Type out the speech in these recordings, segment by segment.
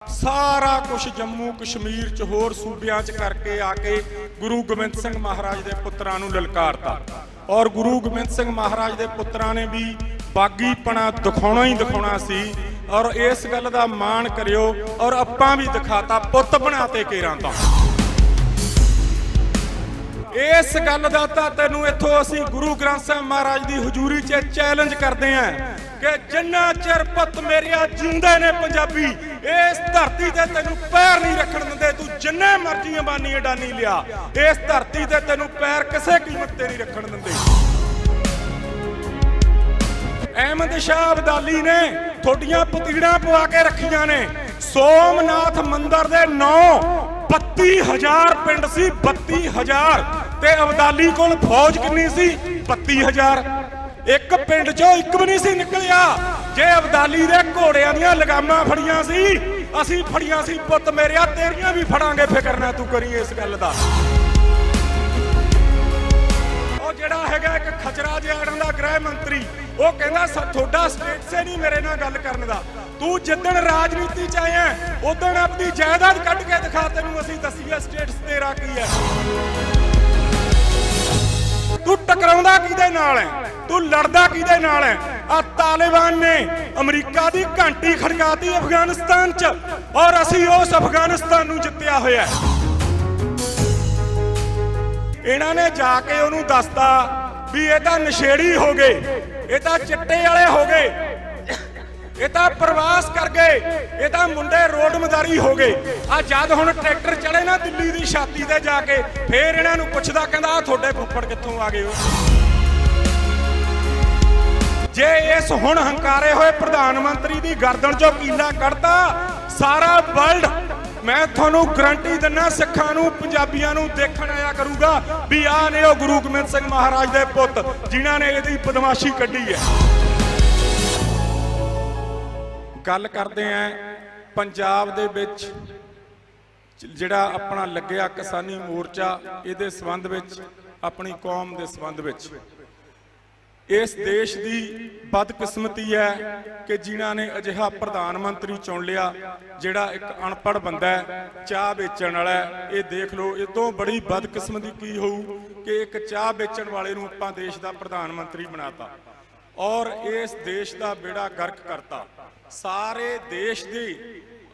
सारा कुछ जम्मू कश्मीर च होर सूबियां च करके आके गुरु गोबिंद सिंह महाराज दे पुत्रां नूं ललकारता और गुरु गोबिंद सिंह महाराज दे पुत्रां ने भी बागीपना दिखाउणा ही दिखाउणा सी और इस गल दा माण करियो और आपां भी दिखाता पुत बनाते केरां तां इस गल दा तां तैनूं इत्थों असीं गुरु ग्रंथ साहिब महाराज दी हजूरी च चैलेंज करदे हां कि जिन्ना चिर पुत मेरिया जिंदे ने पंजाबी इस धरती ते तैनूं पैर नहीं रखण दिंदे तूं जिन्ने मर्जी अंबानी अडानी लिया इस धरती ते तैनूं पैर किसे कीमत ते नहीं रखण दिंदे। अहमद शाह अब्दाली ने थोड़ियां पतीड़ां पवा के रखियां ने सोमनाथ मंदिर दे 32,000 पिंड सी 32,000 ते अब्दाली कोल फौज किन्नी सी 32,000 एक पिंड चों एक भी नहीं सी निकलिया जे अब्दाली दे घोड़ियां दियां लगामां फड़ियां सी असीं फड़ियां सी पुत मेरिया तेरियां भी फड़ांगे फिकर ना तू करी इस गल दा। ओ जिहड़ा हैगा एक खचरा जिहा दा गृह मंत्री ਉਹ ਕਹਿੰਦਾ ਤੁਹਾਡਾ ਸਟੇਟ ਸੇ ਨਹੀਂ ਮੇਰੇ ਨਾਲ ਗੱਲ ਕਰਨ ਦਾ ਤੂੰ ਜਿੱਦਣ ਰਾਜਨੀਤੀ ਚ ਆਇਆ ਉਦੋਂ ਆਪਣੀ ਜਾਇਦਾਦ ਕੱਢ ਕੇ ਦਿਖਾ ਤੈਨੂੰ ਅਸੀਂ ਦੱਸੀਏ ਸਟੇਟਸ ਤੇਰਾ ਕੀ ਹੈ। ਤੂੰ ਟਕਰਾਉਂਦਾ ਕਿਹਦੇ ਨਾਲ ਹੈ ਤੂੰ ਲੜਦਾ ਕਿਹਦੇ ਨਾਲ ਹੈ। ਆ ਤਾਲਿਬਾਨ ਨੇ ਅਮਰੀਕਾ ਦੀ ਘੰਟੀ ਖੜਕਾਤੀ ਅਫਗਾਨਿਸਤਾਨ ਚ ਔਰ ਅਸੀਂ ਉਸ ਅਫਗਾਨਿਸਤਾਨ ਨੂੰ ਜਿੱਤਿਆ ਹੋਇਆ। ਇਹਨਾਂ ਨੇ ਜਾ ਕੇ ਉਹਨੂੰ ਦੱਸਤਾ ਵੀ ਇਹ ਤਾਂ ਨਸ਼ੇੜੀ ਹੋ ਗਏ ਇਹ ਤਾਂ ਚਿੱਟੇ ਵਾਲੇ ਹੋ ਗਏ ਇਹ ਤਾਂ ਪ੍ਰਵਾਸ ਕਰ ਗਏ ਇਹ ਤਾਂ ਮੁੰਡੇ ਰੋਡ ਮਦਾਰੀ ਹੋ ਗਏ। ਆ ਜਦ ਹੁਣ ਟਰੈਕਟਰ ਚੜੇ ਨਾ ਦਿੱਲੀ ਦੀ ਛਾਤੀ ਤੇ ਜਾ ਕੇ ਫੇਰ ਇਹਨਾਂ ਨੂੰ ਪੁੱਛਦਾ ਕਹਿੰਦਾ ਆ ਤੁਹਾਡੇ ਫੁੱਫੜ ਕਿੱਥੋਂ ਆ ਗਏ ਹੋ। ਜੇ ਇਸ ਹੁਣ ਹੰਕਾਰੇ ਹੋਏ ਪ੍ਰਧਾਨ ਮੰਤਰੀ ਦੀ ਗਰਦਨ ਚੋਂ ਕੀਲਾ ਕੱਢਦਾ ਸਾਰਾ ਵਰਲਡ मैं थानू गारंटी दिना सिखां नू पंजाबियां नू देखण आया करूंगा भी आ ने गुरु गोबिंद सिंह महाराज दे पुत जिन्हां ने इहदी बदमाशी कड्ढी है। गल करदे हैं पंजाब दे विच जिहड़ा अपना लग्गिया किसानी मोर्चा इहदे संबंध विच अपनी कौम दे संबंध विच इस देश की बदकिस्मती है कि जिन्हां ने अजिहा प्रधान मंत्री चुन लिया जिहड़ा एक अनपढ़ बंदा है चाह बेचण वाला है। ये देख लो इस तो बड़ी बदकिस्मती की होऊ कि एक चाह बेचण वाले नूं आपां देश का प्रधान मंत्री बनाता और इस देश का बेड़ा गर्क करता सारे देश की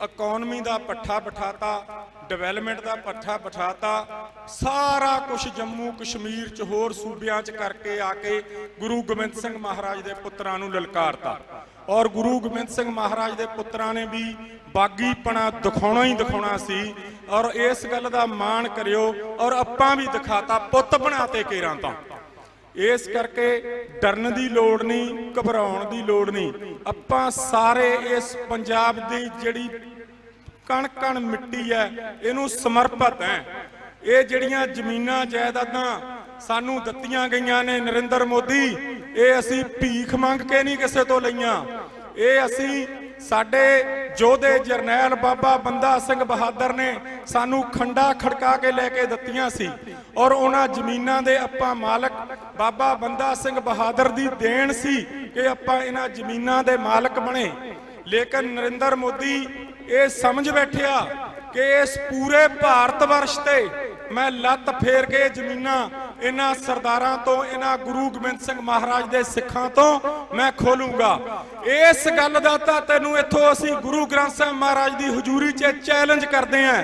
इकोनमी का पट्ठा बिठाता डिवेलपमेंट का पट्ठा बिठाता सारा कुछ जम्मू कश्मीर च होर सूबियां च करके आके गुरु गोबिंद सिंह महाराज दे पुत्रां नूं ललकारता और गुरु गोबिंद सिंह महाराज दे पुत्रां ने भी बागीपना दिखाउणा ही दिखाउणा सी और इस गल दा माण करियो और आपां भी दिखाता पुत बनाते केरां तां। इस करके डरन की लोड़ नहीं घबराउण की लोड़ नहीं आपां सारे इस पंजाब की जिहड़ी कण कण मिट्टी है इनू समर्पित है। ये जिहड़ियां जमीनां जायदादां सानू दित्तियां गईयां ने नरेंद्र मोदी ये असीं भीख मंग के नहीं किसे तो लईयां ये असीं साडे जोधे जरनैल बाबा बंदा सिंह बहादुर ने सानू खंडा खड़का के लैके दित्तियां सी और उन्हां जमीनां दे आपां मालक बाबा बंदा सिंह बहादुर दी देन सी कि आपां इन्हां जमीनां दे मालक बने। लेकिन नरेंद्र मोदी ये समझ बैठिया कि इस पूरे भारत वर्ष ते मैं लत्त फेर के जमीनां इन्हां सरदारां तो इन्हां गुरु गोबिंद सिंह महाराज दे सिखां तो मैं खोलूंगा। इस गल दा तां तैनूं इत्थों असीं गुरु ग्रंथ साहिब महाराज दी हजूरी च चैलेंज करदे हां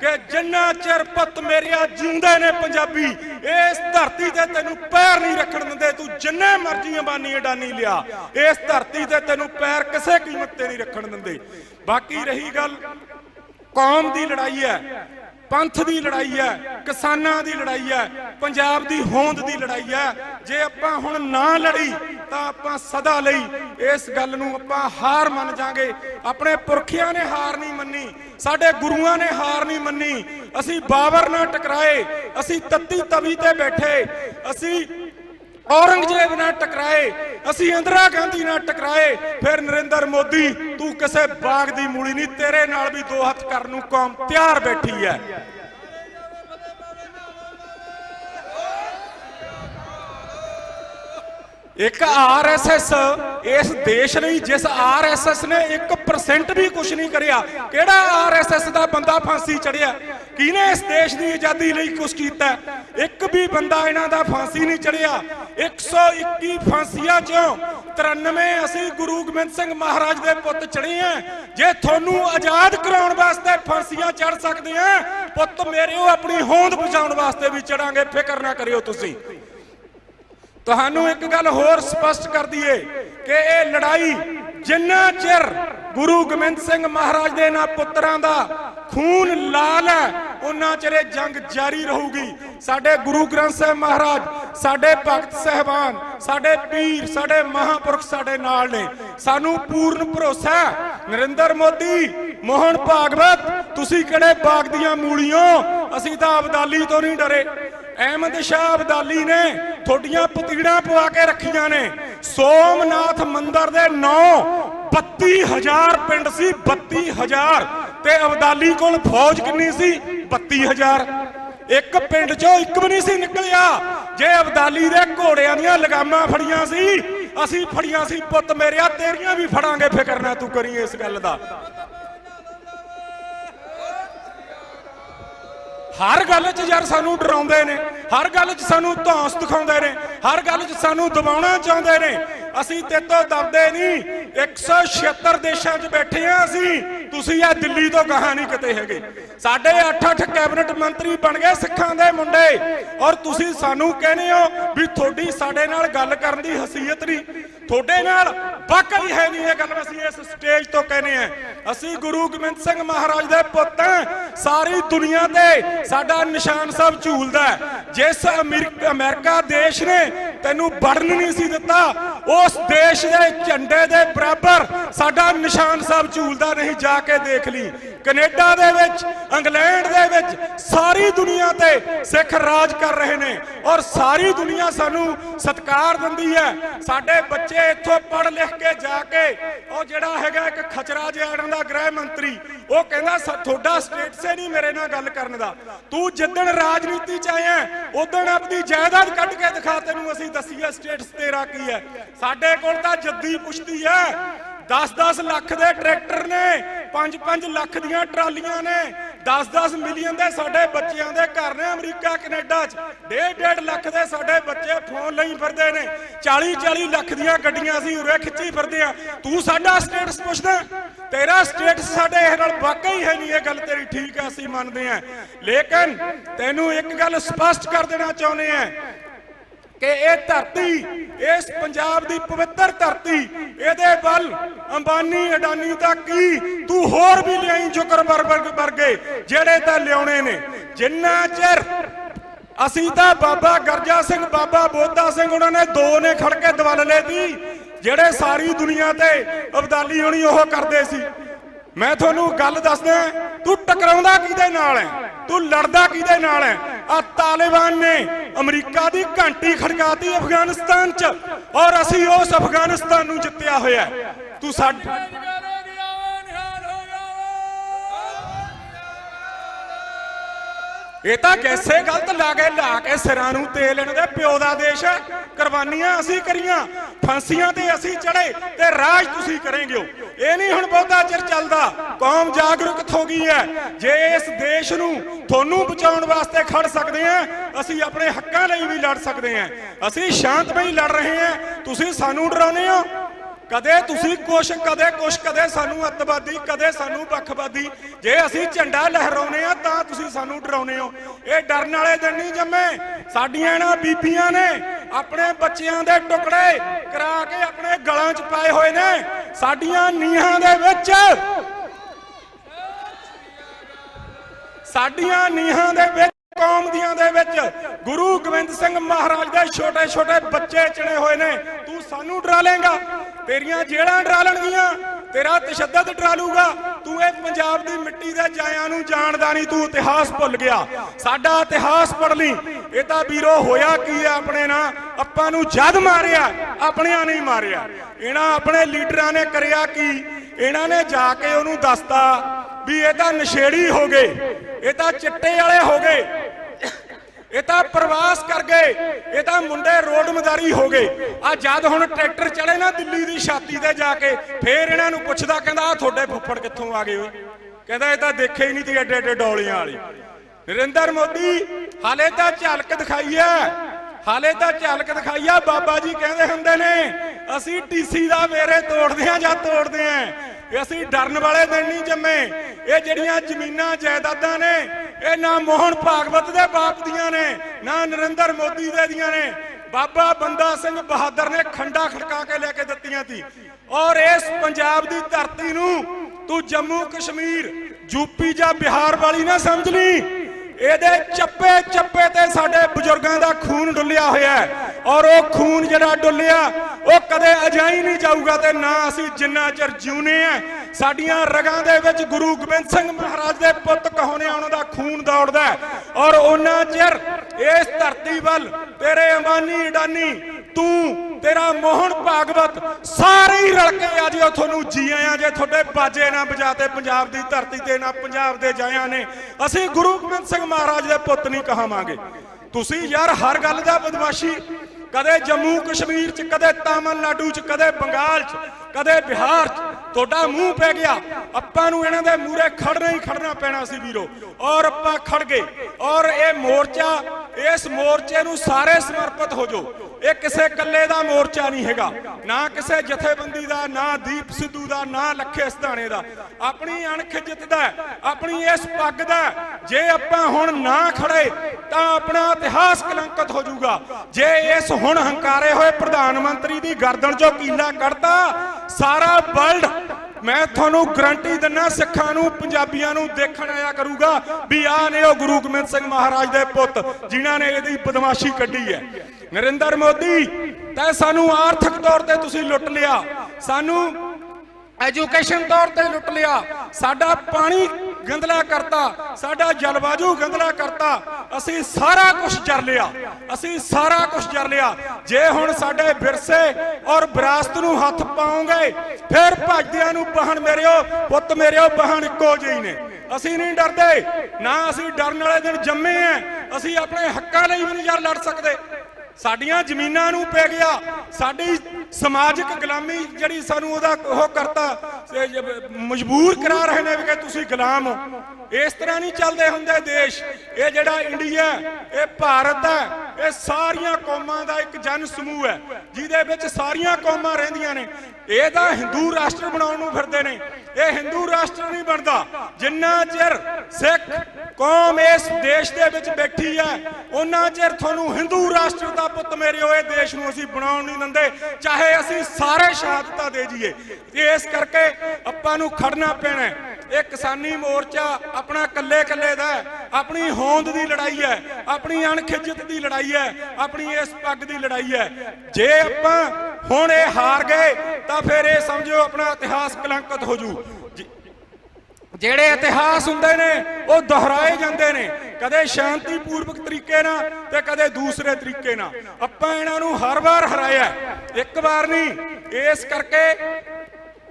कि जिन्ना चिर पुत मेरिया जिंदे ने पंजाबी इस धरती ते तैनूं पैर नहीं रखण दिंदे तूं जिन्ने मर्जी अंबानी अडानी लिया इस धरती ते तैनूं पैर किसे कीमत ते नहीं रखण दिंदे। बाकी रही गल कौम दी लड़ाई है पंथ की लड़ाई है किसानां की लड़ाई है पंजाब की होंद की लड़ाई है जे आपां हुण ना लड़ी तां आपां सदा लई इस गल नूं आपां हार मन जांगे। अपने पुरखियां ने हार नहीं मन्नी साडे गुरुआं ने हार नहीं मन्नी असीं बाबर नाल टकराए असीं तत्ती तवी ते बैठे असीं औरंगजेब नाल टकराए असीं इंदिरा गांधी नाल टकराए फिर नरेंद्र मोदी तू किसे बाग दी मूली नहीं तेरे नाल भी दो हथ करन नूं कौम तैयार बैठी है। एक RSS इस देश ਲਈ जिस RSS ने 1% भी कुछ नहीं करिਆ ਕਿਹੜਾ RSS ਦਾ ਬੰਦਾ ਫਾਂਸੀ ਚੜਿਆ ਕਿਹਨੇ ਇਸ ਦੇਸ਼ ਦੀ ਆਜ਼ਾਦੀ ਲਈ ਕੁਝ ਕੀਤਾ ਇੱਕ ਵੀ ਬੰਦਾ ਇਹਨਾਂ ਦਾ ਫਾਂਸੀ ਨਹੀਂ ਚੜਿਆ 121 ਫਾਂਸੀਆਂ ਚੋਂ 93 ਅਸੀਂ ਗੁਰੂ ਗੋਬਿੰਦ ਸਿੰਘ ਮਹਾਰਾਜ ਦੇ ਪੁੱਤ ਚੜੇ ਆ ਜੇ ਤੁਹਾਨੂੰ ਆਜ਼ਾਦ ਕਰਾਉਣ ਵਾਸਤੇ ਫਾਂਸੀਆਂ ਚੜ ਸਕਦੇ ਆ ਪੁੱਤ ਮੇਰਿਓ ਆਪਣੀ ਹੋਂਦ ਬਚਾਉਣ ਵਾਸਤੇ ਵੀ ਚੜਾਂਗੇ ਫਿਕਰ ਨਾ ਕਰਿਓ ਤੁਸੀਂ ਤੁਹਾਨੂੰ ਇੱਕ ਗੱਲ ਹੋਰ ਸਪਸ਼ਟ ਕਰ ਦਈਏ ਕਿ ਇਹ ਲੜਾਈ ਜਿੰਨਾ ਚਿਰ ਗੁਰੂ ਗੋਬਿੰਦ ਸਿੰਘ ਮਹਾਰਾਜ ਦੇ ਨਾ ਪੁੱਤਰਾਂ ਦਾ ਖੂਨ ਲਾਲ ਹੈ ਉਹਨਾਂ ਚਿਰ ਜੰਗ ਜਾਰੀ ਰਹੂਗੀ ਸਾਡੇ ਗੁਰੂ ਗ੍ਰੰਥ ਸਾਹਿਬ ਮਹਾਰਾਜ ਸਾਡੇ ਭਗਤ ਸਹਿਬਾਨ ਸਾਡੇ ਪੀਰ ਸਾਡੇ ਮਹਾਂਪੁਰਖ ਸਾਡੇ ਨਾਲ ਨੇ ਸਾਨੂੰ ਪੂਰਨ ਭਰੋਸਾ ਨਰਿੰਦਰ ਮੋਦੀ ਮੋਹਨ ਭਾਗਵਤ ਤੁਸੀਂ ਕਿਹੜੇ ਬਾਗ ਦੀਆਂ ਮੂਲੀਆਂ ਅਸੀਂ ਤਾਂ ਅਬਦਾਲੀ ਤੋਂ ਨਹੀਂ ਡਰੇ अहमद शाह अब्दाली ने थोड़ियां पतीड़ा पवा के रखियां ने सोमनाथ मंदिर दे 32,000 पिंड सी 32,000 ते अब्दाली कोल फौज कितनी सी 32,000 एक पिंड चो एक भी नहीं सी निकलिया जे अब्दाली दे घोड़ियां दियां लगामां फड़ियां सी असीं फड़ियां सी पुत्त मेरिया तेरियां भी फड़ांगे फिकर ना तू करी इस गल दा हर गल च यार सानू डराउंदे ने हर गल च सानू धौंस दिखाउंदे ने हर गल च सानू दबाउणा चाहुंदे ने असीं तेतों दबदे नहीं 176 देशां च बैठे हां असीं तुसीं आ दिल्ली तो गाहां नहीं किते हैगे साडे 8-8 कैबिनेट मंत्री बन गए सिखां दे मुंडे और तुसीं सानू कहने हो भी थोड़ी साडे नाल गल करन दी हसीयत नहीं थोड़े नाल वाकई है नहीं ये गल असीं इस स्टेज तो कहने हैं असीं गुरु गोबिंद सिंह महाराज दे पुत्त सारी दुनिया ते साडा निशान साहब झूलदा जिस अमेरिका देश ने तैनू बढ़न नहीं सी दिता उस देश दे झंडे दे बराबर साडा निशान साहब झूलदा नहीं जाके देख ली कनेडा दे विच इंग्लैंड दे विच सारी दुनिया ते सिख राज कर रहे ने और सारी दुनिया सानू सत्कार दिंदी है साडे बच्चे इत्थों पढ़ लिख के जाके और जिहड़ा हैगा एक खचरा जिहा दा गृह मंत्री वो कहंदा थोड़ा स्टेट से नहीं मेरे नाल गल करन दा तू जिद्दण राजनीति च आया उदण अपनी जायदाद कढ के दिखा तैनूं असीं दसीए स्टेटस तेरा की है साडे कोल तां जद्दी पुछदी है 10-10 लाख दे ट्रैक्टर ने 5-5 लाख दियां ट्रालियां ने 10-10 मिलियन दे साडे बच्चियां दे घर ने अमरीका कनेडा च 1.5 लाख दे साडे बच्चे फोन लई फिरदे ने 40-40 लाख दियां गड्डियां असीं उरे खिच्ची फिरदे आ तू साडा स्टेटस पुछदा तेरा स्टेटस साडे इस नाल वाकई है नहीं ये गल तेरी ठीक है असीं मनदे आ लेकिन तैनूं एक गल स्पष्ट कर देना चाहुंदे आ कि यह धरती इस पंजाब की पवित्र धरती ये बल अंबानी अडानी तक की तू होर भी लियाई जुकरबर्ग वर्गे जेड़े तां लियाने ने जिन्ना चिर असीं तां बाबा गरजा सिंह बाबा बोधा सिंह उन्होंने दो ने खड़ के दवल ले दी जेड़े सारी दुनिया ते अब्दाली होनी ओह करदे सी मैं थोनू गल दसदा तू टकराउंदा किहदे नाल है तू लड़दा किहदे नाल है आ तालिबान ने अमरीका दी घंटी खड़काती अफगानिस्तान च और असीं उस अफगानिस्तान नूं जित्तिया होया तू साडे ये तो कैसे गलत ला के सिरां नूं तेल इन्हां दे प्यो दा देश है कुर्बानियां असीं करियां फांसियां ते असीं चढ़े ते राज तुसीं करेंगे ये नहीं हुण बहुता चिर चलदा कौम जागरूक हो गई है जे इस देश नूं थोनू बचाउण वास्ते खड़ सकदे हैं असीं अपने हक्कां लई भी लड़ सकदे हैं असीं शांतमई लड़ रहे हैं तुसीं सानू डराउने हो कदे तुसीं कुछ कदे कुछ कदे सानू अतवादी कदे सानू पक्षपाती जे असीं झंडा लहराउने आ तां तुसीं सानू डराउने हो ये डरन वाले दिन नहीं जम्मे साडियां इन्हां बीबियां ने अपने बच्चियां दे टुकड़े करा के अपने गलां च पाए होए ने साडियां नीहां दे विच साडियां नीहां दे विच कौम दियां दे विच गुरु गोबिंद सिंह महाराज दे छोटे छोटे बच्चे चढ़े हुए ने तू सानू डरा लेगा तेरियां जेड़ां डरा लणगियां तेरा तशद्दद डरा लूगा तू इस पंजाब दी मिट्टी दे जायां नूं जाणदा नहीं तू इतिहास भुल गया साडा इतिहास पढ़ ली ये तां वीरो होया की है अपने ना आपां नूं जद मारिया अपणियां नहीं मारिया इन्हां अपने लीडरां ने करिया की इन्हां ने जाके उहनूं दसता भी ये तां नशेड़ी हो गए ये तां चिट्टे वाले हो गए ये तो प्रवास कर गए, ये तो मुंडे रोड मदारी हो गए। आ जद हुण ट्रैक्टर चढ़े ना दिल्ली की छाती ते जाके, फिर इन्हां नूं पुछदा कहंदा आ तुहाडे फुੱਫੜ कित्थों आ गए? कहंदा ये तो देखे ही नहीं ती एडे एडे डोलियां वाली। नरेंद्र मोदी हाले तो झलक दिखाई है, हाले तो झलक दिखाई है। बाबा जी कहते होंगे ने असी टीसी का वेरे तोड़ते हैं या तोड़ते हैं, असी डरन वाले दिन नहीं जमे। ये जड़ियां जमीनां जायदादां ने ये ना मोहन भागवत के बाप दियां ने ना नरेंद्र मोदी दे दियां ने, बाबा बंदा सिंह बहादुर ने खंडा खड़का के लेके दित्तियां थी। और इस पंजाब की धरती नूं तू जम्मू कश्मीर यूपी या बिहार वाली ना समझ ली। ਇਹਦੇ ਚੱਪੇ ਚੱਪੇ ਤੇ ਸਾਡੇ ਬਜ਼ੁਰਗਾਂ ਦਾ ਖੂਨ ਡੁੱਲਿਆ ਹੋਇਆ ਹੈ, ਔਰ ਉਹ ਖੂਨ ਜਿਹੜਾ ਡੁੱਲਿਆ ਉਹ ਕਦੇ ਅਜਾਈ ਨਹੀਂ ਜਾਊਗਾ। ਤੇ ਨਾ ਅਸੀਂ ਜਿੰਨਾ ਚਿਰ ਜਿਉਨੇ ਆ ਸਾਡੀਆਂ ਰਗਾਂ ਦੇ ਵਿੱਚ ਗੁਰੂ ਗੋਬਿੰਦ ਸਿੰਘ ਮਹਾਰਾਜ ਦੇ ਪੁੱਤ ਕਹਾਉਣੇ ਉਹਨਾਂ ਦਾ ਖੂਨ ਦੌੜਦਾ, ਔਰ ਉਹਨਾਂ ਚਿਰ ਇਸ ਧਰਤੀ ਵੱਲ ਤੇਰੇ ਅੰਬਾਨੀ ਅਡਾਨੀ ਤੂੰ तेरा मोहन भागवत सारे ही रल के आज थोनू जी आया। जे थोड़े बाजे ना बजाते पंजाब की धरती ते ना पंजाब दे जाया ने, असी गुरु गोबिंद सिंह महाराज दे पुत नहीं कहावांगे। तुसी यार हर गल दा बदमाशी, कदे जम्मू कश्मीर च, कदे तमिलनाडु च, कदे बंगाल च, कदे बिहार च तोड़ा मुंह पै गया। आपां नूं इन्हां दे मूहरे खड़ना ही खड़ना पैना सी वीरो, और आपां खड़ गए। और ये मोर्चा, इस मोर्चे नूं सारे समर्पित हो जाओ। ये किसी कल्ले का मोर्चा नहीं हैगा, ना किसी जथेबंदी का, ना दीप सिद्धू का, ना लखे सिधाने का। अपनी अणख जितदा, अपनी इस पग दा जे आपां हुण ना खड़े तो अपना इतिहास कलंकित हो जाऊगा। जे इस हुण हंकारे हुए प्रधानमंत्री की गर्दन चों कीला कढ़ता सारा वर्ल्ड, मैं थोनू गारंटी दिना सिखां नूं पंजाबियां नूं देखण आया करूगा भी आ ने ओ गुरु गोबिंद सिंह महाराज दे पुत जिन्हां ने इहदी बदमाशी कढ़ी है। नरेंद्र मोदी तै सानू आर्थिक तौर ते तुसीं लुट लिया, सानू एजुकेशन तौर ते लुट लिया, साडा पानी गंदला करता, साडा जलवायु गंदला करता। असी सारा कुछ जर लिया, असी सारा कुछ जर लिया। जे हुण साडे विरसे और विरासत नूं हथ पाओगे फिर भजदियां नूं बहन मेरिओ पुत मेरिओ बहन इक्को ਜਿਹੀ ने। असी नहीं डरदे, ना असी डरन वाले दिन जम्मे हैं। असी अपने हक्कां लई भी नहीं यार लड़ सकदे। साडियां जमीनां नूं पै गया, साडी समाजिक गुलामी जिहड़ी सानू ओहदा ओह करता मजबूर करा रहे ने कि तुसीं गुलाम हो। इस तरह नहीं चलदे हुंदे देश। ये जिहड़ा इंडिया, ये भारत है, ये सारियां कौमां दा एक जन समूह है जिहदे विच सारियां कौमां रहिंदियां ने। ये तां हिंदू राष्ट्र बनाउण नूं फिरदे ने, ये हिंदू राष्ट्र नहीं बनता जिन्ना चिर सिख कौम इस देश दे विच बैठी है, उन्ना चिर तुहानू हिंदू राष्ट्र दा पुत मेरे होए देश नूं असीं बनाउण नहीं दिंदे, चाहे असीं सारे शहादतां दे जाइए। इस करके आपां नूं खड़ना पैना। ये किसानी मोर्चा अपना कल्ले कल्ले दा, अपनी होंद की लड़ाई है, अपनी अणखिजत की लड़ाई है, अपनी इस पग की लड़ाई है। जे आपां हुण ये हार गए तो फिर ये समझो अपना इतिहास कलंकित हो जू। ਜਿਹੜੇ इतिहास ਹੁੰਦੇ ਨੇ ਉਹ ਦੁਹਰਾਏ ਜਾਂਦੇ ਨੇ, ਕਦੇ ਸ਼ਾਂਤੀਪੂਰਵਕ ਤਰੀਕੇ ਨਾਲ ਤੇ ਕਦੇ ਦੂਸਰੇ ਤਰੀਕੇ ਨਾਲ। ਆਪਾਂ ਇਹਨਾਂ ਨੂੰ ਹਰ ਵਾਰ ਹਰਾਇਆ, ਇੱਕ ਵਾਰ ਨਹੀਂ। ਇਸ ਕਰਕੇ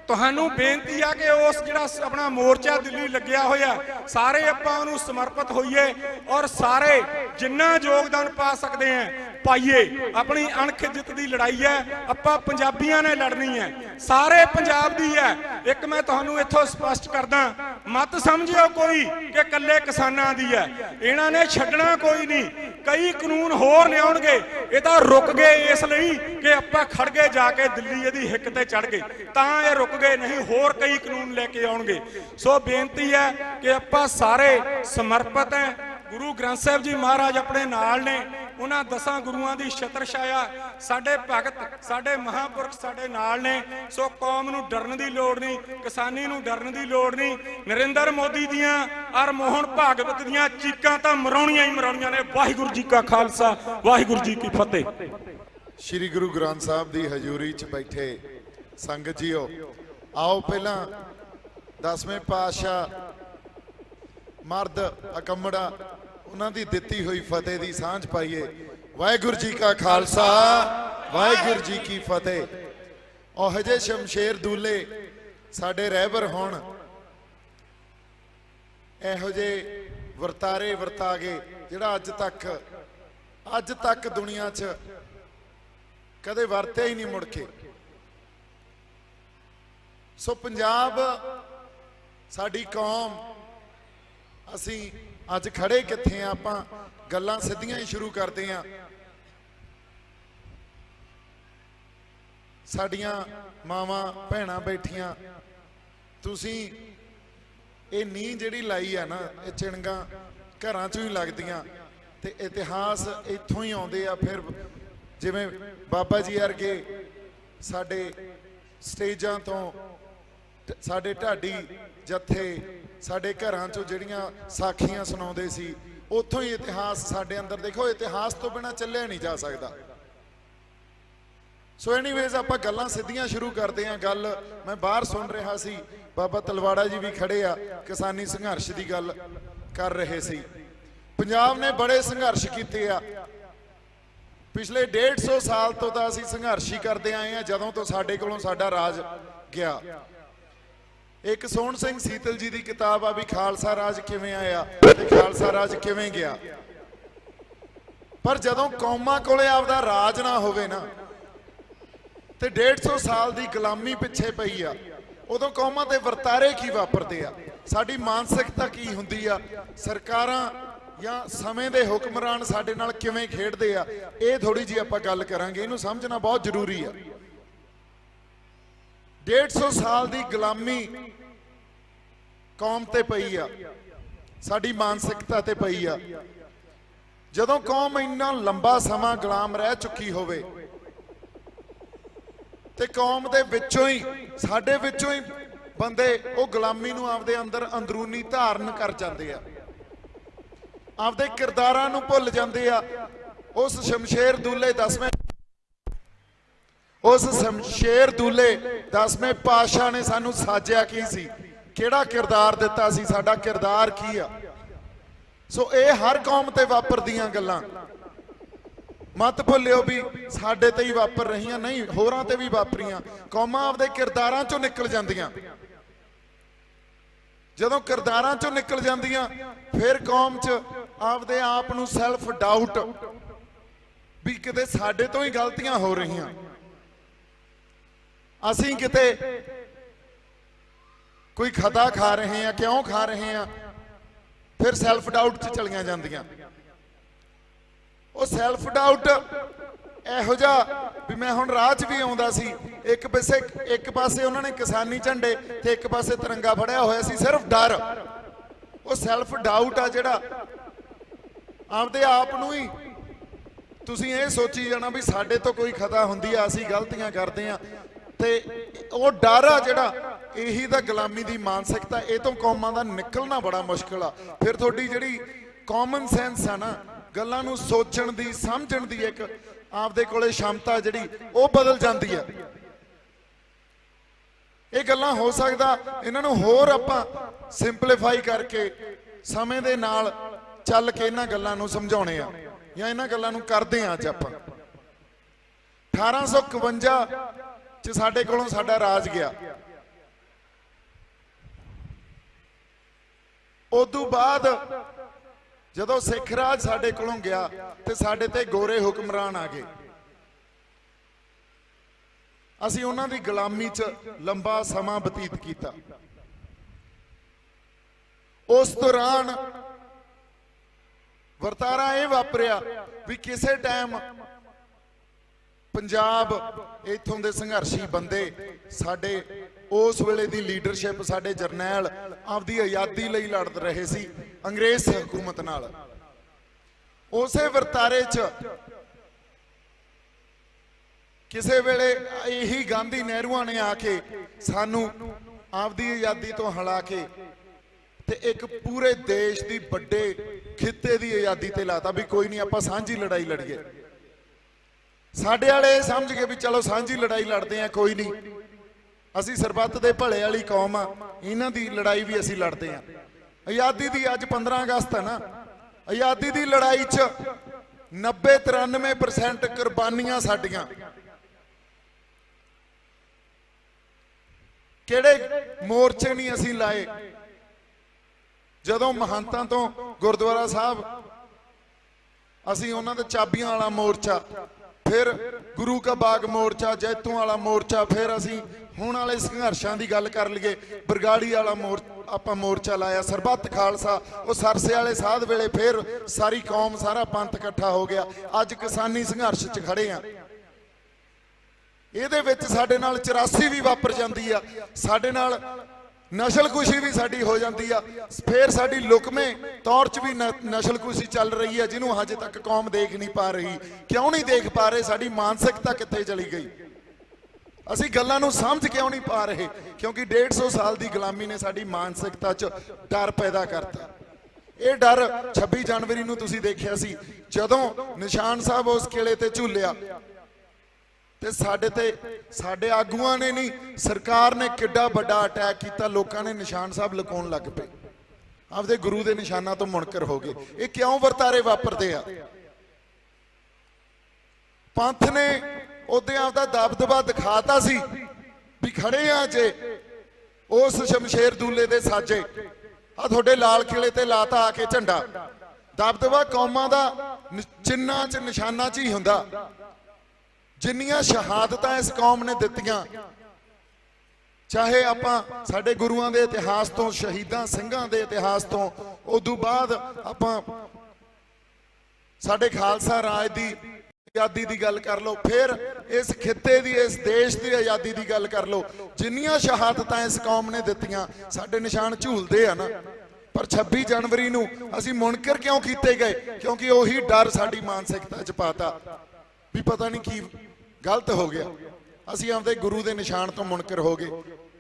ਤੁਹਾਨੂੰ ਬੇਨਤੀ ਆ ਕਿ ਉਸ ਜਿਹੜਾ ਆਪਣਾ ਮੋਰਚਾ ਦਿੱਲੀ ਲੱਗਿਆ ਹੋਇਆ ਸਾਰੇ ਆਪਾਂ ਉਹਨੂੰ ਸਮਰਪਿਤ ਹੋਈਏ ਔਰ ਸਾਰੇ ਜਿੰਨਾ ਯੋਗਦਾਨ ਪਾ ਸਕਦੇ ਆ ਪਾਈਏ। ਆਪਣੀ ਅਣਖ ਜਿੱਤ ਦੀ ਲੜਾਈ ਹੈ, ਆਪਾਂ ਪੰਜਾਬੀਆਂ ਨੇ ਲੜਨੀ ਹੈ, ਸਾਰੇ ਪੰਜਾਬ ਦੀ ਹੈ। ਇੱਕ ਮੈਂ ਤੁਹਾਨੂੰ ਇੱਥੋਂ ਸਪਸ਼ਟ ਕਰਦਾ, ਮਤ ਸਮਝਿਓ ਕੋਈ ਕਿ ਕੱਲੇ ਕਿਸਾਨਾਂ ਦੀ ਹੈ, ਇਹਨਾਂ ਨੇ ਛੱਡਣਾ ਕੋਈ ਨਹੀਂ। ਕਈ ਕਾਨੂੰਨ ਹੋਰ ਲਿਆਉਣਗੇ, ਇਹ ਤਾਂ ਰੁਕ ਗਏ ਇਸ ਲਈ ਕਿ ਆਪਾਂ ਖੜ ਗਏ ਜਾ ਕੇ ਦਿੱਲੀ ਇਹਦੀ ਹਿੱਕ ਤੇ ਚੜ ਗਏ ਤਾਂ ਇਹ ਰੁਕ ਗਏ, नहीं होर कई कानून लेके आउणगे। सो बेनती है कि आपां सारे समर्पित हैं। गुरु ग्रंथ साहिब जी महाराज अपने नाल ने, उन्हां 10 गुरुआं दी छत्र छाया, साडे भगत साडे महापुरख साडे नाल ने। सो कौम नूं डरन दी लोड़ नहीं, किसानी नूं डरन दी लोड़ नहीं। नरेंद्र मोदी दियां और मोहन भागवत दियां चीकां तां मराउणियां ही मराउणियां ने। वाहिगुरू जी का खालसा, वाहिगुरू जी की फतेह। श्री गुरु ग्रंथ साहिब दी हजूरी च बैठे संगत जीओ, आओ पहला 10वें पातशाह मर्द अकमड़ा उन्होंने दिती हुई फतेह की सांझ पाइए। वाहिगुरू जी का खालसा, वाहिगुरू जी की फतेह। और हजे शमशेर दूले साडे रहबर होण, इहो जे वरतारे वरता गए जिहड़ा अज तक ਅੱਜ ਤੱਕ ਦੁਨੀਆ 'ਚ ਕਦੇ ਵਰਤਿਆ ਹੀ ਨਹੀਂ ਮੁੜ ਕੇ। ਸੋ ਪੰਜਾਬ ਸਾਡੀ ਕੌਮ, ਅਸੀਂ ਅੱਜ ਖੜੇ ਕਿੱਥੇ ਆ? ਆਪਾਂ ਗੱਲਾਂ ਸਿੱਧੀਆਂ ਹੀ ਸ਼ੁਰੂ ਕਰਦੇ ਆ। ਸਾਡੀਆਂ ਮਾਵਾਂ ਭੈਣਾਂ ਬੈਠੀਆਂ, ਤੁਸੀਂ ਇਹ ਨੀਂਹ ਜਿਹੜੀ ਲਾਈ ਆ ਨਾ, ਇਹ ਚਿਣਗਾਂ ਘਰਾਂ 'ਚੋਂ ਹੀ ਲੱਗਦੀਆਂ ਤੇ ਇਤਿਹਾਸ ਇੱਥੋਂ ਹੀ ਆਉਂਦੇ ਆ। ਫਿਰ ਜਿਵੇਂ ਬਾਬਾ ਜੀ ਵਰਗੇ ਸਾਡੇ ਸਟੇਜਾਂ ਤੋਂ, ਸਾਡੇ ਢਾਡੀ ਜੱਥੇ ਸਾਡੇ ਘਰਾਂ 'ਚੋਂ ਜਿਹੜੀਆਂ ਸਾਖੀਆਂ ਸੁਣਾਉਂਦੇ ਸੀ, ਉੱਥੋਂ ਹੀ ਇਤਿਹਾਸ ਸਾਡੇ ਅੰਦਰ। ਦੇਖੋ, ਇਤਿਹਾਸ ਤੋਂ ਬਿਨਾਂ ਚੱਲਿਆ ਨਹੀਂ ਜਾ ਸਕਦਾ। ਸੋ ਐਨੀਵੇਜ਼ ਆਪਾਂ ਗੱਲਾਂ ਸਿੱਧੀਆਂ ਸ਼ੁਰੂ ਕਰਦੇ ਹਾਂ। ਗੱਲ ਮੈਂ ਬਾਹਰ ਸੁਣ ਰਿਹਾ ਸੀ, ਬਾਬਾ ਤਲਵਾੜਾ ਜੀ ਵੀ ਖੜੇ ਆ, ਕਿਸਾਨੀ ਸੰਘਰਸ਼ ਦੀ ਗੱਲ ਕਰ ਰਹੇ ਸੀ। ਪੰਜਾਬ ਨੇ ਬੜੇ ਸੰਘਰਸ਼ ਕੀਤੇ ਆ ਪਿਛਲੇ 150 ਸਾਲ ਤੋਂ। ਤਾਂ ਅਸੀਂ ਸੰਘਰਸ਼ ਹੀ ਕਰਦੇ ਆਏ ਆ, ਜਦੋਂ ਤੋਂ ਸਾਡੇ ਕੋਲੋਂ ਸਾਡਾ ਰਾਜ ਗਿਆ। ਇੱਕ ਸੋਹਣ ਸਿੰਘ ਸੀਤਲ ਜੀ ਦੀ ਕਿਤਾਬ ਆ ਵੀ ਖਾਲਸਾ ਰਾਜ ਕਿਵੇਂ ਆਇਆ ਤੇ ਖਾਲਸਾ ਰਾਜ ਕਿਵੇਂ ਗਿਆ। ਪਰ ਜਦੋਂ ਕੌਮਾਂ ਕੋਲੇ ਆਪਦਾ ਰਾਜ ਨਾ ਹੋਵੇ ਨਾ, ਤੇ 150 ਸਾਲ ਦੀ ਗੁਲਾਮੀ ਪਿੱਛੇ ਪਈ ਆ, ਉਦੋਂ ਕੌਮਾਂ ਦੇ ਵਰਤਾਰੇ ਕੀ ਵਾਪਰਦੇ ਆ, ਸਾਡੀ ਮਾਨਸਿਕਤਾ ਕੀ ਹੁੰਦੀ ਆ, ਸਰਕਾਰਾਂ ਜਾਂ ਸਮੇਂ ਦੇ ਹੁਕਮਰਾਨ ਸਾਡੇ ਨਾਲ ਕਿਵੇਂ ਖੇਡਦੇ ਆ, ਇਹ ਥੋੜੀ ਜੀ ਆਪਾਂ ਗੱਲ ਕਰਾਂਗੇ। ਇਹਨੂੰ ਸਮਝਣਾ ਬਹੁਤ ਜ਼ਰੂਰੀ ਆ। 150 ਸਾਲ ਦੀ ਗੁਲਾਮੀ ਕੌਮ ਤੇ ਪਈ ਆ, ਸਾਡੀ ਮਾਨਸਿਕਤਾ ਤੇ ਪਈ ਆ। ਜਦੋਂ ਕੌਮ ਇੰਨਾ ਲੰਬਾ ਸਮਾਂ ਗੁਲਾਮ ਰਹਿ ਚੁੱਕੀ ਹੋਵੇ ਤੇ ਕੌਮ ਦੇ ਵਿੱਚੋਂ ਹੀ, ਸਾਡੇ ਵਿੱਚੋਂ ਹੀ ਬੰਦੇ ਉਹ ਗੁਲਾਮੀ ਨੂੰ ਆਪਦੇ ਅੰਦਰ ਅੰਦਰੂਨੀ ਧਾਰਨ ਕਰ ਜਾਂਦੇ ਆ, ਆਪਦੇ ਕਿਰਦਾਰਾਂ ਨੂੰ ਭੁੱਲ ਜਾਂਦੇ ਆ। ਉਸ ਸ਼ਮਸ਼ੇਰ ਦੂਲੇ 10ਵੇਂ ਪਾਤਸ਼ਾਹ ਨੇ ਸਾਨੂੰ ਸਾਜਿਆ ਕੀ ਸੀ, ਕਿਹੜਾ ਕਿਰਦਾਰ ਦਿੱਤਾ ਸੀ, ਸਾਡਾ ਕਿਰਦਾਰ ਕੀ ਆ। ਸੋ ਇਹ ਹਰ ਕੌਮ ਤੇ ਵਾਪਰਦੀਆਂ ਗੱਲਾਂ ਮਤ ਭੁੱਲਿਓ ਵੀ ਸਾਡੇ ਤੇ ਹੀ ਵਾਪਰ ਰਹੀਆਂ, ਨਹੀਂ, ਹੋਰਾਂ ਤੇ ਵੀ ਵਾਪਰੀਆਂ। ਕੌਮਾਂ ਆਪਦੇ ਕਿਰਦਾਰਾਂ ਚੋਂ ਨਿਕਲ ਜਾਂਦੀਆਂ। ਜਦੋਂ ਕਿਰਦਾਰਾਂ ਚੋਂ ਨਿਕਲ ਜਾਂਦੀਆਂ, ਫਿਰ ਕੌਮ 'ਚ ਆਪਦੇ ਆਪ ਨੂੰ ਸੈਲਫ ਡਾਊਟ ਵੀ ਕਿਤੇ ਸਾਡੇ ਤੋਂ ਹੀ ਗਲਤੀਆਂ ਹੋ ਰਹੀਆਂ, ਅਸੀਂ ਕਿਤੇ ਕੋਈ ਖਤਾ ਖਾ ਰਹੇ ਆ, ਕਿਉਂ ਖਾ ਰਹੇ ਆ, ਫਿਰ ਸੈਲਫ ਡਾਊਟ 'ਚ ਚਲੀਆਂ ਜਾਂਦੀਆਂ। ਉਹ ਸੈਲਫ ਡਾਊਟ ਇਹੋ ਜਿਹਾ ਵੀ ਮੈਂ ਹੁਣ ਰਾਹ 'ਚ ਵੀ ਆਉਂਦਾ ਸੀ, ਇੱਕ ਪਾਸੇ ਉਹਨਾਂ ਨੇ ਕਿਸਾਨੀ ਝੰਡੇ ਤੇ ਇੱਕ ਪਾਸੇ ਤਿਰੰਗਾ ਫੜਿਆ ਹੋਇਆ ਸੀ, ਸਿਰਫ ਡਰ। ਉਹ ਸੈਲਫ ਡਾਊਟ ਆ ਜਿਹੜਾ ਆਪਦੇ ਆਪ ਨੂੰ ਹੀ ਤੁਸੀਂ ਇਹ ਸੋਚੀ ਜਾਣਾ ਵੀ ਸਾਡੇ ਤੋਂ ਕੋਈ ਖਤਾ ਹੁੰਦੀ ਆ, ਅਸੀਂ ਗਲਤੀਆਂ ਕਰਦੇ ਆ, ਤੇ ਉਹ ਡਰ ਆ ਜਿਹੜਾ, ਇਹੀ ਤਾਂ ਗੁਲਾਮੀ ਦੀ ਮਾਨਸਿਕਤਾ। ਇਹ ਤੋਂ ਕੌਮਾਂ ਦਾ ਨਿਕਲਣਾ ਬੜਾ ਮੁਸ਼ਕਿਲ ਆ। ਫਿਰ ਤੁਹਾਡੀ ਜਿਹੜੀ ਕਾਮਨ ਸੈਂਸ ਆ ਨਾ, ਗੱਲਾਂ ਨੂੰ ਸੋਚਣ ਦੀ, ਸਮਝਣ ਦੀ ਇੱਕ ਆਪਦੇ ਕੋਲੇ ਸ਼ਮਤਾ ਜਿਹੜੀ, ਉਹ ਬਦਲ ਜਾਂਦੀ ਆ। ਇਹ ਗੱਲਾਂ ਹੋ ਸਕਦਾ ਇਹਨਾਂ ਨੂੰ ਹੋਰ ਆਪਾਂ ਸਿੰਪਲੀਫਾਈ ਕਰਕੇ ਸਮੇਂ ਦੇ ਨਾਲ ਚੱਲ ਕੇ ਇਹਨਾਂ ਗੱਲਾਂ ਨੂੰ ਸਮਝਾਉਣੇ ਆ, ਜਾਂ ਇਹਨਾਂ ਗੱਲਾਂ ਨੂੰ ਕਰਦੇ ਆ। ਅੱਜ ਆਪਾਂ 1851 ਚ ਸਾਡੇ ਕੋਲੋਂ ਸਾਡਾ ਰਾਜ ਗਿਆ। ਉਦੋਂ ਬਾਅਦ ਜਦੋਂ ਸਿੱਖ ਰਾਜ ਸਾਡੇ ਕੋਲੋਂ ਗਿਆ ਤੇ ਸਾਡੇ ਤੇ ਗੋਰੇ ਹੁਕਮਰਾਨ ਆ ਗਏ। ਅਸੀਂ ਉਹਨਾਂ ਦੀ ਗੁਲਾਮੀ 'ਚ ਲੰਬਾ ਸਮਾਂ ਬਤੀਤ ਕੀਤਾ। ਉਸ ਦੌਰਾਨ ਵਰਤਾਰਾ ਇਹ ਵਾਪਰਿਆ ਵੀ ਕਿਸੇ ਟਾਈਮ ਪੰਜਾਬ, ਇੱਥੋਂ ਦੇ ਸੰਘਰਸ਼ੀ ਬੰਦੇ, ਸਾਡੇ ਉਸ ਵੇਲੇ ਦੀ ਲੀਡਰਸ਼ਿਪ, ਸਾਡੇ ਜਰਨੈਲ ਆਪਦੀ ਆਜ਼ਾਦੀ ਲਈ ਲੜ ਰਹੇ ਸੀ ਅੰਗਰੇਜ਼ ਹਕੂਮਤ ਨਾਲ। ਉਸੇ ਵਰਤਾਰੇ 'ਚ ਕਿਸੇ ਵੇਲੇ ਇਹੀ ਗਾਂਧੀ ਨਹਿਰੂਆਂ ਨੇ ਆ ਕੇ ਸਾਨੂੰ ਆਪਦੀ ਆਜ਼ਾਦੀ ਤੋਂ ਹਲਾ ਕੇ ਤੇ ਇੱਕ ਪੂਰੇ ਦੇਸ਼ ਦੀ, ਵੱਡੇ ਖਿੱਤੇ ਦੀ ਆਜ਼ਾਦੀ ਤੇ ਲਾਤਾ ਵੀ ਕੋਈ ਨਹੀਂ, ਆਪਾਂ ਸਾਂਝੀ ਲੜਾਈ ਲੜੀਏ। ਸਾਡੇ ਵਾਲੇ ਸਮਝ ਗਏ ਵੀ ਚਲੋ ਸਾਂਝੀ ਲੜਾਈ ਲੜਦੇ ਆ, ਕੋਈ ਨਹੀਂ, ਅਸੀਂ ਸਰਬੱਤ ਦੇ ਭਲੇ ਵਾਲੀ ਕੌਮ ਆ, ਇਹਨਾਂ ਦੀ ਲੜਾਈ ਵੀ ਅਸੀਂ ਲੜਦੇ ਆ। ਆਜ਼ਾਦੀ ਦੀ ਅੱਜ 15 ਅਗਸਤ ਹੈ ਨਾ, ਆਜ਼ਾਦੀ ਦੀ ਲੜਾਈ 'ਚ 90-93% ਕੁਰਬਾਨੀਆਂ ਸਾਡੀਆਂ। ਕਿਹੜੇ ਮੋਰਚੇ ਨਹੀਂ ਅਸੀਂ ਲਾਏ। ਜਦੋਂ ਮਹੰਤਾਂ ਤੋਂ ਗੁਰਦੁਆਰਾ ਸਾਹਿਬ ਅਸੀਂ ਉਹਨਾਂ ਦੇ ਚਾਬੀਆਂ ਵਾਲਾ ਮੋਰਚਾ, ਫਿਰ ਗੁਰੂ ਕਾ ਬਾਗ ਮੋਰਚਾ, ਜੈਤੋਂ ਵਾਲਾ ਮੋਰਚਾ, ਫਿਰ ਅਸੀਂ ਹੁਣ ਵਾਲੇ ਸੰਘਰਸ਼ਾਂ ਦੀ ਗੱਲ ਕਰ ਲਈਏ, ਬਰਗਾੜੀ ਵਾਲਾ ਆਪਾਂ ਮੋਰਚਾ ਲਾਇਆ, ਸਰਬੱਤ ਖਾਲਸਾ, ਉਹ ਸਰਸੇ ਵਾਲੇ ਸਾਧ ਵੇਲੇ ਫਿਰ ਸਾਰੀ ਕੌਮ ਸਾਰਾ ਪੰਥ ਇਕੱਠਾ ਹੋ ਗਿਆ। ਅੱਜ ਕਿਸਾਨੀ ਸੰਘਰਸ਼ 'ਚ ਖੜੇ ਆ। ਇਹਦੇ ਵਿੱਚ ਸਾਡੇ ਨਾਲ 84 ਵੀ ਵਾਪਰ ਜਾਂਦੀ ਆ, ਸਾਡੇ ਨਾਲ ਨਸਲਕੁਸ਼ੀ ਵੀ ਸਾਡੀ ਹੋ ਜਾਂਦੀ ਆ, ਫਿਰ ਸਾਡੀ ਲੁਕਵੇਂ ਤੌਰ 'ਚ ਵੀ ਨਸਲਕੁਸ਼ੀ ਚੱਲ ਰਹੀ ਹੈ, ਜਿਹਨੂੰ ਹਜੇ ਤੱਕ ਕੌਮ ਦੇਖ ਨਹੀਂ ਪਾ ਰਹੀ। ਕਿਉਂ ਨਹੀਂ ਦੇਖ ਪਾ ਰਹੇ? ਸਾਡੀ ਮਾਨਸਿਕਤਾ ਕਿੱਥੇ ਚਲੀ ਗਈ? ਅਸੀਂ ਗੱਲਾਂ ਨੂੰ ਸਮਝ ਕਿਉਂ ਨਹੀਂ ਪਾ ਰਹੇ? ਕਿਉਂਕਿ 150 ਸਾਲ ਦੀ ਗੁਲਾਮੀ ਨੇ ਸਾਡੀ ਮਾਨਸਿਕਤਾ 'ਚ ਡਰ ਪੈਦਾ ਕਰਤਾ। ਇਹ ਡਰ 26 ਜਨਵਰੀ ਨੂੰ ਤੁਸੀਂ ਦੇਖਿਆ ਸੀ, ਜਦੋਂ ਨਿਸ਼ਾਨ ਸਾਹਿਬ ਉਸ ਕਿਲੇ ਤੇ ਝੂਲਿਆ ਤੇ ਸਾਡੇ ਆਗੂਆਂ ਨੇ ਨਹੀਂ, ਸਰਕਾਰ ਨੇ ਕਿੱਡਾ ਵੱਡਾ ਅਟੈਕ ਕੀਤਾ। ਲੋਕਾਂ ਨੇ ਨਿਸ਼ਾਨ ਸਾਹਿਬ ਲੁਕਾਉਣ ਲੱਗ ਪਏ, ਆਪਦੇ ਗੁਰੂ ਦੇ ਨਿਸ਼ਾਨਾਂ ਤੋਂ ਮੁਨਕਰ ਹੋ ਗਏ। ਇਹ ਕਿਉਂ ਵਰਤਾਰੇ ਵਾਪਰਦੇ ਆ? ਪੰਥ ਨੇ ਉਹਦੇ ਆਪਦਾ ਦਬਦਬਾ ਦਿਖਾਤਾ ਸੀ ਵੀ ਖੜੇ ਆ ਜੇ ਉਸ ਸ਼ਮਸ਼ੇਰ ਦੂਲੇ ਦੇ ਸਾਜੇ, ਆ ਤੁਹਾਡੇ ਲਾਲ ਕਿਲੇ ਤੇ ਲਾਤਾ ਆ ਕੇ ਝੰਡਾ। ਦਬਦਬਾ ਕੌਮਾਂ ਦਾ ਚਿੰਨ੍ਹਾਂ 'ਚ ਨਿਸ਼ਾਨਾਂ 'ਚ ਹੀ ਹੁੰਦਾ। ਜਿੰਨੀਆਂ ਸ਼ਹਾਦਤਾਂ ਇਸ ਕੌਮ ਨੇ ਦਿੱਤੀਆਂ, ਚਾਹੇ ਆਪਾਂ ਸਾਡੇ ਗੁਰੂਆਂ ਦੇ ਇਤਿਹਾਸ ਤੋਂ, ਸ਼ਹੀਦਾਂ ਸਿੰਘਾਂ ਦੇ ਇਤਿਹਾਸ ਤੋਂ, ਉਦੋਂ ਬਾਅਦ ਆਪਾਂ ਸਾਡੇ ਖਾਲਸਾ ਰਾਜ ਦੀ ਆਜ਼ਾਦੀ ਦੀ ਗੱਲ ਕਰ ਲਓ, ਫਿਰ ਇਸ ਖਿੱਤੇ ਦੀ, ਇਸ ਦੇਸ਼ ਦੀ ਆਜ਼ਾਦੀ ਦੀ ਗੱਲ ਕਰ ਲਓ, ਜਿੰਨੀਆਂ ਸ਼ਹਾਦਤਾਂ ਇਸ ਕੌਮ ਨੇ ਦਿੱਤੀਆਂ, ਸਾਡੇ ਨਿਸ਼ਾਨ ਝੂਲਦੇ ਆ ਨਾ। ਪਰ 26 ਜਨਵਰੀ ਨੂੰ ਅਸੀਂ ਮੁਨਕਰ ਕਿਉਂ ਕੀਤੇ ਗਏ? ਕਿਉਂਕਿ ਉਹੀ ਡਰ ਸਾਡੀ ਮਾਨਸਿਕਤਾ 'ਚ ਪਾਤਾ ਵੀ ਪਤਾ ਨਹੀਂ ਕੀ ਗਲਤ ਹੋ ਗਿਆ। ਅਸੀਂ ਆਪਦੇ ਗੁਰੂ ਦੇ ਨਿਸ਼ਾਨ ਤੋਂ ਮੁਨਕਰ ਹੋ ਗਏ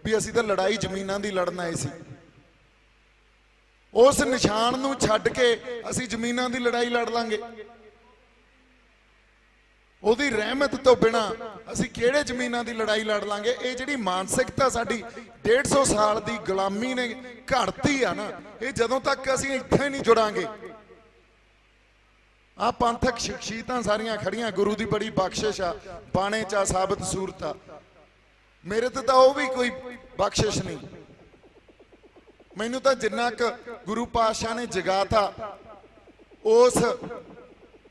ਵੀ ਅਸੀਂ ਤਾਂ ਲੜਾਈ ਜ਼ਮੀਨਾਂ ਦੀ ਲੜਨ ਆਏ ਸੀ। ਉਸ ਨਿਸ਼ਾਨ ਨੂੰ ਛੱਡ ਕੇ ਅਸੀਂ ਜ਼ਮੀਨਾਂ ਦੀ ਲੜਾਈ ਲੜ ਲਾਂਗੇ? ਉਹਦੀ ਰਹਿਮਤ ਤੋਂ ਬਿਨਾ ਅਸੀਂ ਕਿਹੜੇ ਜ਼ਮੀਨਾਂ ਦੀ ਲੜਾਈ ਲੜ ਲਾਂਗੇ? ਇਹ ਜਿਹੜੀ ਮਾਨਸਿਕਤਾ ਸਾਡੀ 150 ਸਾਲ ਦੀ ਗੁਲਾਮੀ ਨੇ ਘੜਤੀ ਆ ਨਾ, ਇਹ ਜਦੋਂ ਤੱਕ ਅਸੀਂ ਇੱਥੇ ਨਹੀਂ ਜੁੜਾਂਗੇ। ਆ ਪੰਥਕ ਸ਼ਖਸੀਅਤਾਂ ਸਾਰੀਆਂ ਖੜੀਆਂ, ਗੁਰੂ ਦੀ ਬੜੀ ਬਖਸ਼ਿਸ਼ ਆ, ਬਾਣੇ 'ਚ ਸਾਬਤ ਸੂਰਤ ਆ। ਮੇਰੇ ਤੇ ਤਾਂ ਉਹ ਵੀ ਕੋਈ ਬਖਸ਼ਿਸ਼ ਨਹੀਂ। ਮੈਨੂੰ ਤਾਂ ਜਿੰਨਾ ਕੁ ਗੁਰੂ ਪਾਤਸ਼ਾਹ ਨੇ ਜਗਾਤਾ, ਉਸ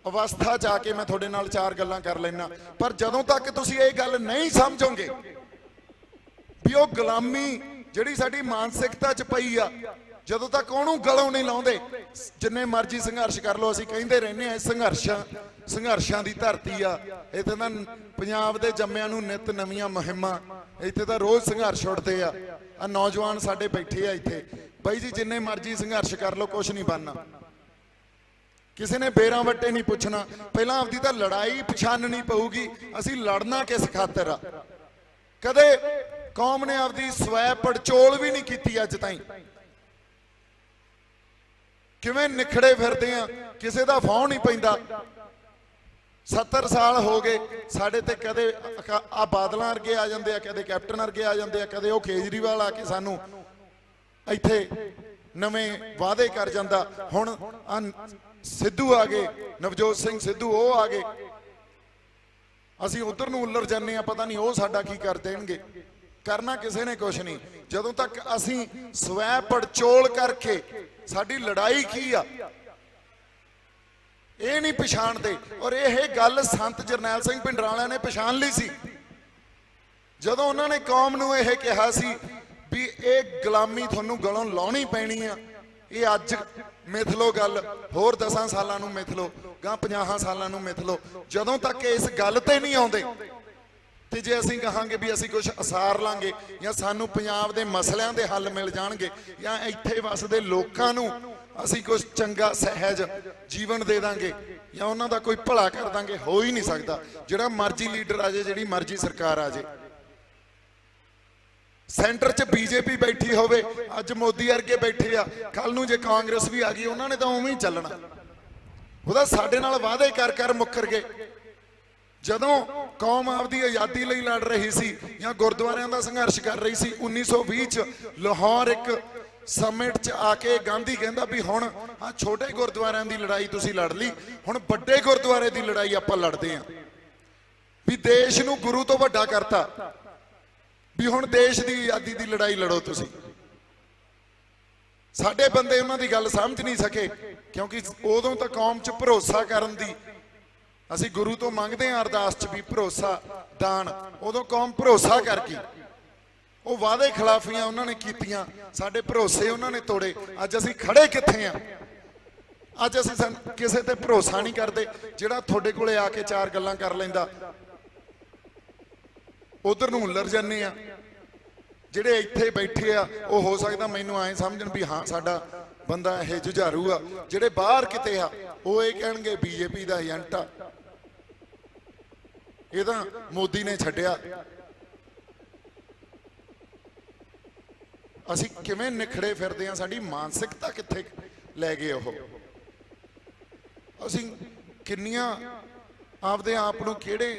ਅਵਸਥਾ 'ਚ ਆ ਕੇ ਮੈਂ ਤੁਹਾਡੇ ਨਾਲ 4 ਗੱਲਾਂ ਕਰ ਲੈਣਾ। ਪਰ ਜਦੋਂ ਤੱਕ ਤੁਸੀਂ ਇਹ ਗੱਲ ਨਹੀਂ ਸਮਝੋਗੇ ਵੀ ਉਹ ਗੁਲਾਮੀ ਜਿਹੜੀ ਸਾਡੀ ਮਾਨਸਿਕਤਾ 'ਚ ਪਈ ਆ, ਜਦੋਂ ਤੱਕ ਉਹਨੂੰ ਗਲੋਂ ਨਹੀਂ ਲਾਉਂਦੇ, ਜਿੰਨੇ ਮਰਜ਼ੀ ਸੰਘਰਸ਼ ਕਰ ਲਓ। ਅਸੀਂ ਕਹਿੰਦੇ ਰਹਿੰਦੇ ਆ ਸੰਘਰਸ਼ਾਂ ਦੀ ਧਰਤੀ ਆ, ਇੱਥੇ ਤਾਂ ਪੰਜਾਬ ਦੇ ਜੰਮਿਆਂ ਨੂੰ ਨਿਤ ਨਵੀਆਂ ਮੁਹਿੰਮਾਂ, ਇੱਥੇ ਤਾਂ ਰੋਜ਼ ਸੰਘਰਸ਼ ਉੱਠਦੇ ਆ। ਆ ਨੌਜਵਾਨ ਸਾਡੇ ਬੈਠੇ ਆ ਇੱਥੇ, ਬਾਈ ਜੀ ਜਿੰਨੇ ਮਰਜ਼ੀ ਸੰਘਰਸ਼ ਕਰ ਲਓ, ਕੁਛ ਨਹੀਂ ਬਣਨਾ। ਕਿਸੇ ਨੇ ਬੇਰਾਂ ਵੱਟੇ ਨਹੀਂ ਪੁੱਛਣਾ, ਪਹਿਲਾਂ ਆਪਦੀ ਤਾਂ ਲੜਾਈ ਪਛਾਣਨੀ ਪਊਗੀ, ਅਸੀਂ ਲੜਨਾ ਕਿਸ ਖਾਤਰ ਆ। ਕਦੇ ਕੌਮ ਨੇ ਆਪਦੀ ਸਵੈ ਪੜਚੋਲ ਵੀ ਨਹੀਂ ਕੀਤੀ ਅੱਜ ਤਾਈਂ। ਕਿਵੇਂ ਨਿਖੜੇ ਫਿਰਦੇ ਆ, ਕਿਸੇ ਦਾ ਫੌਂ ਨਹੀਂ ਪੈਂਦਾ। 70 ਸਾਲ ਹੋ ਗਏ ਸਾਡੇ ਤੇ, ਕਦੇ ਆ ਬਾਦਲਾਂ ਵਰਗੇ ਆ ਜਾਂਦੇ ਆ, ਕਦੇ ਕੈਪਟਨ ਵਰਗੇ ਆ ਜਾਂਦੇ ਆ, ਕਦੇ ਉਹ ਕੇਜਰੀਵਾਲ ਆ ਕੇ ਸਾਨੂੰ ਇੱਥੇ ਨਵੇਂ ਵਾਅਦੇ ਕਰ ਜਾਂਦਾ। ਹੁਣ ਸਿੱਧੂ ਆ ਗਏ, ਨਵਜੋਤ ਸਿੰਘ ਸਿੱਧੂ, ਉਹ ਆ ਗਏ। ਅਸੀਂ ਉਧਰ ਨੂੰ ਉੱਲਰ ਜਾਂਦੇ ਆ, ਪਤਾ ਨਹੀਂ ਉਹ ਸਾਡਾ ਕੀ ਕਰ ਦੇਣਗੇ। ਕਰਨਾ ਕਿਸੇ ਨੇ ਕੁਛ ਨਹੀਂ, ਜਦੋਂ ਤੱਕ ਅਸੀਂ ਸਵੈ ਪੜਚੋਲ ਕਰਕੇ ਸਾਡੀ ਲੜਾਈ ਕੀ ਆ ਇਹ ਨਹੀਂ ਪਛਾਣਦੇ। ਔਰ ਇਹ ਗੱਲ ਸੰਤ ਜਰਨੈਲ ਸਿੰਘ ਭਿੰਡਰਾਂਵਾਲਿਆਂ ਨੇ ਪਛਾਣ ਲਈ ਸੀ, ਜਦੋਂ ਉਹਨਾਂ ਨੇ ਕੌਮ ਨੂੰ ਇਹ ਕਿਹਾ ਸੀ ਵੀ ਇਹ ਗੁਲਾਮੀ ਤੁਹਾਨੂੰ ਗਲੋਂ ਲਾਉਣੀ ਪੈਣੀ ਆ। ਇਹ ਅੱਜ ਮਿਥ ਲੋ ਗੱਲ, ਹੋਰ 10 ਸਾਲਾਂ ਨੂੰ ਮਿਥ ਲੋ, ਗਾਂ 50 ਸਾਲਾਂ ਨੂੰ ਮਿਥ ਲੋ। ਜਦੋਂ ਤੱਕ ਇਸ ਗੱਲ ਤੇ ਨਹੀਂ ਆਉਂਦੇ, ਤੇ ਜੇ ਅਸੀਂ ਕਹਾਂਗੇ ਵੀ ਅਸੀਂ ਕੁਝ ਅਸਾਰ ਲਾਂਗੇ, ਜਾਂ ਸਾਨੂੰ ਪੰਜਾਬ ਦੇ ਮਸਲਿਆਂ ਦੇ ਹੱਲ ਮਿਲ ਜਾਣਗੇ, ਜਾਂ ਇੱਥੇ ਵਸਦੇ ਲੋਕਾਂ ਨੂੰ ਅਸੀਂ ਕੁਝ ਚੰਗਾ ਸਹਿਜ ਜੀਵਨ ਦੇ ਦਾਂਗੇ, ਜਾਂ ਉਹਨਾਂ ਦਾ ਕੋਈ ਭਲਾ ਕਰ ਦਾਂਗੇ, ਹੋ ਹੀ ਨਹੀਂ ਸਕਦਾ। ਜਿਹੜਾ ਮਰਜ਼ੀ ਲੀਡਰ ਆ ਜਾਏ, ਜਿਹੜੀ ਮਰਜ਼ੀ ਸਰਕਾਰ ਆ ਜਾਏ, ਸੈਂਟਰ 'ਚ ਬੀਜੇਪੀ ਬੈਠੀ ਹੋਵੇ, ਅੱਜ ਮੋਦੀ ਵਰਗੇ ਬੈਠੇ ਆ, ਕੱਲ ਨੂੰ ਜੇ ਕਾਂਗਰਸ ਵੀ ਆ ਗਈ, ਉਹਨਾਂ ਨੇ ਤਾਂ ਉਵੇਂ ਹੀ ਚੱਲਣਾ। ਉਹਦਾ ਸਾਡੇ ਨਾਲ ਵਾਅਦੇ ਕਰ ਕਰ ਮੁੱਕਰ ਗਏ। ਜਦੋਂ ਕੌਮ ਆਪਦੀ ਆਜ਼ਾਦੀ ਲਈ ਲੜ ਰਹੀ ਸੀ, ਜਾਂ ਗੁਰਦੁਆਰਿਆਂ ਦਾ ਸੰਘਰਸ਼ ਕਰ ਰਹੀ ਸੀ, 1920 'ਚ ਲਾਹੌਰ ਇੱਕ ਸਮਿਟ 'ਚ ਆ ਕੇ ਗਾਂਧੀ ਕਹਿੰਦਾ ਵੀ ਹੁਣ ਆ ਛੋਟੇ ਗੁਰਦੁਆਰਿਆਂ ਦੀ ਲੜਾਈ ਤੁਸੀਂ ਲੜ ਲਈ, ਹੁਣ ਵੱਡੇ ਗੁਰਦੁਆਰੇ ਦੀ ਲੜਾਈ ਆਪਾਂ ਲੜਦੇ ਆਂ। ਵੀ ਦੇਸ਼ ਨੂੰ ਗੁਰੂ ਤੋਂ ਵੱਡਾ ਕਰਤਾ, ਵੀ ਹੁਣ ਦੇਸ਼ ਦੀ ਆਜ਼ਾਦੀ ਦੀ ਲੜਾਈ ਲੜੋ ਤੁਸੀਂ। ਸਾਡੇ ਬੰਦੇ ਉਹਨਾਂ ਦੀ ਗੱਲ ਸਮਝ ਨਹੀਂ ਸਕੇ। क्योंकि उदों तो कौम च भरोसा करन दी असी गुरु तो मंगते हैं अरदास च भी भरोसा दान, उदों कौम भरोसा कर गई। वो वादे खिलाफियां उन्होंने कीतियां, साडे भरोसे उन्होंने तोड़े। अज असी खड़े कित्थे आ? अज असी किसी ते भरोसा नहीं करते। जिहड़ा तुहाडे कोले आके चार गल्लां कर लैंदा उधर नूं उलर जाने आ। जिहड़े इत्थे बैठे आ वो हो सकदा मैनूं ऐ समझण भी हाँ साडा बंदा ये जुझारू आ। जिहड़े बाहर किते आ वो ये कहणगे बीजेपी दा एजेंट आ, ये तां मोदी ने छड्डिया। असी किवें निखड़े फिरदे आ, साडी मानसिकता कित्थे लै गए ओह। असी किन्नियां आपदे आप नूं किहड़े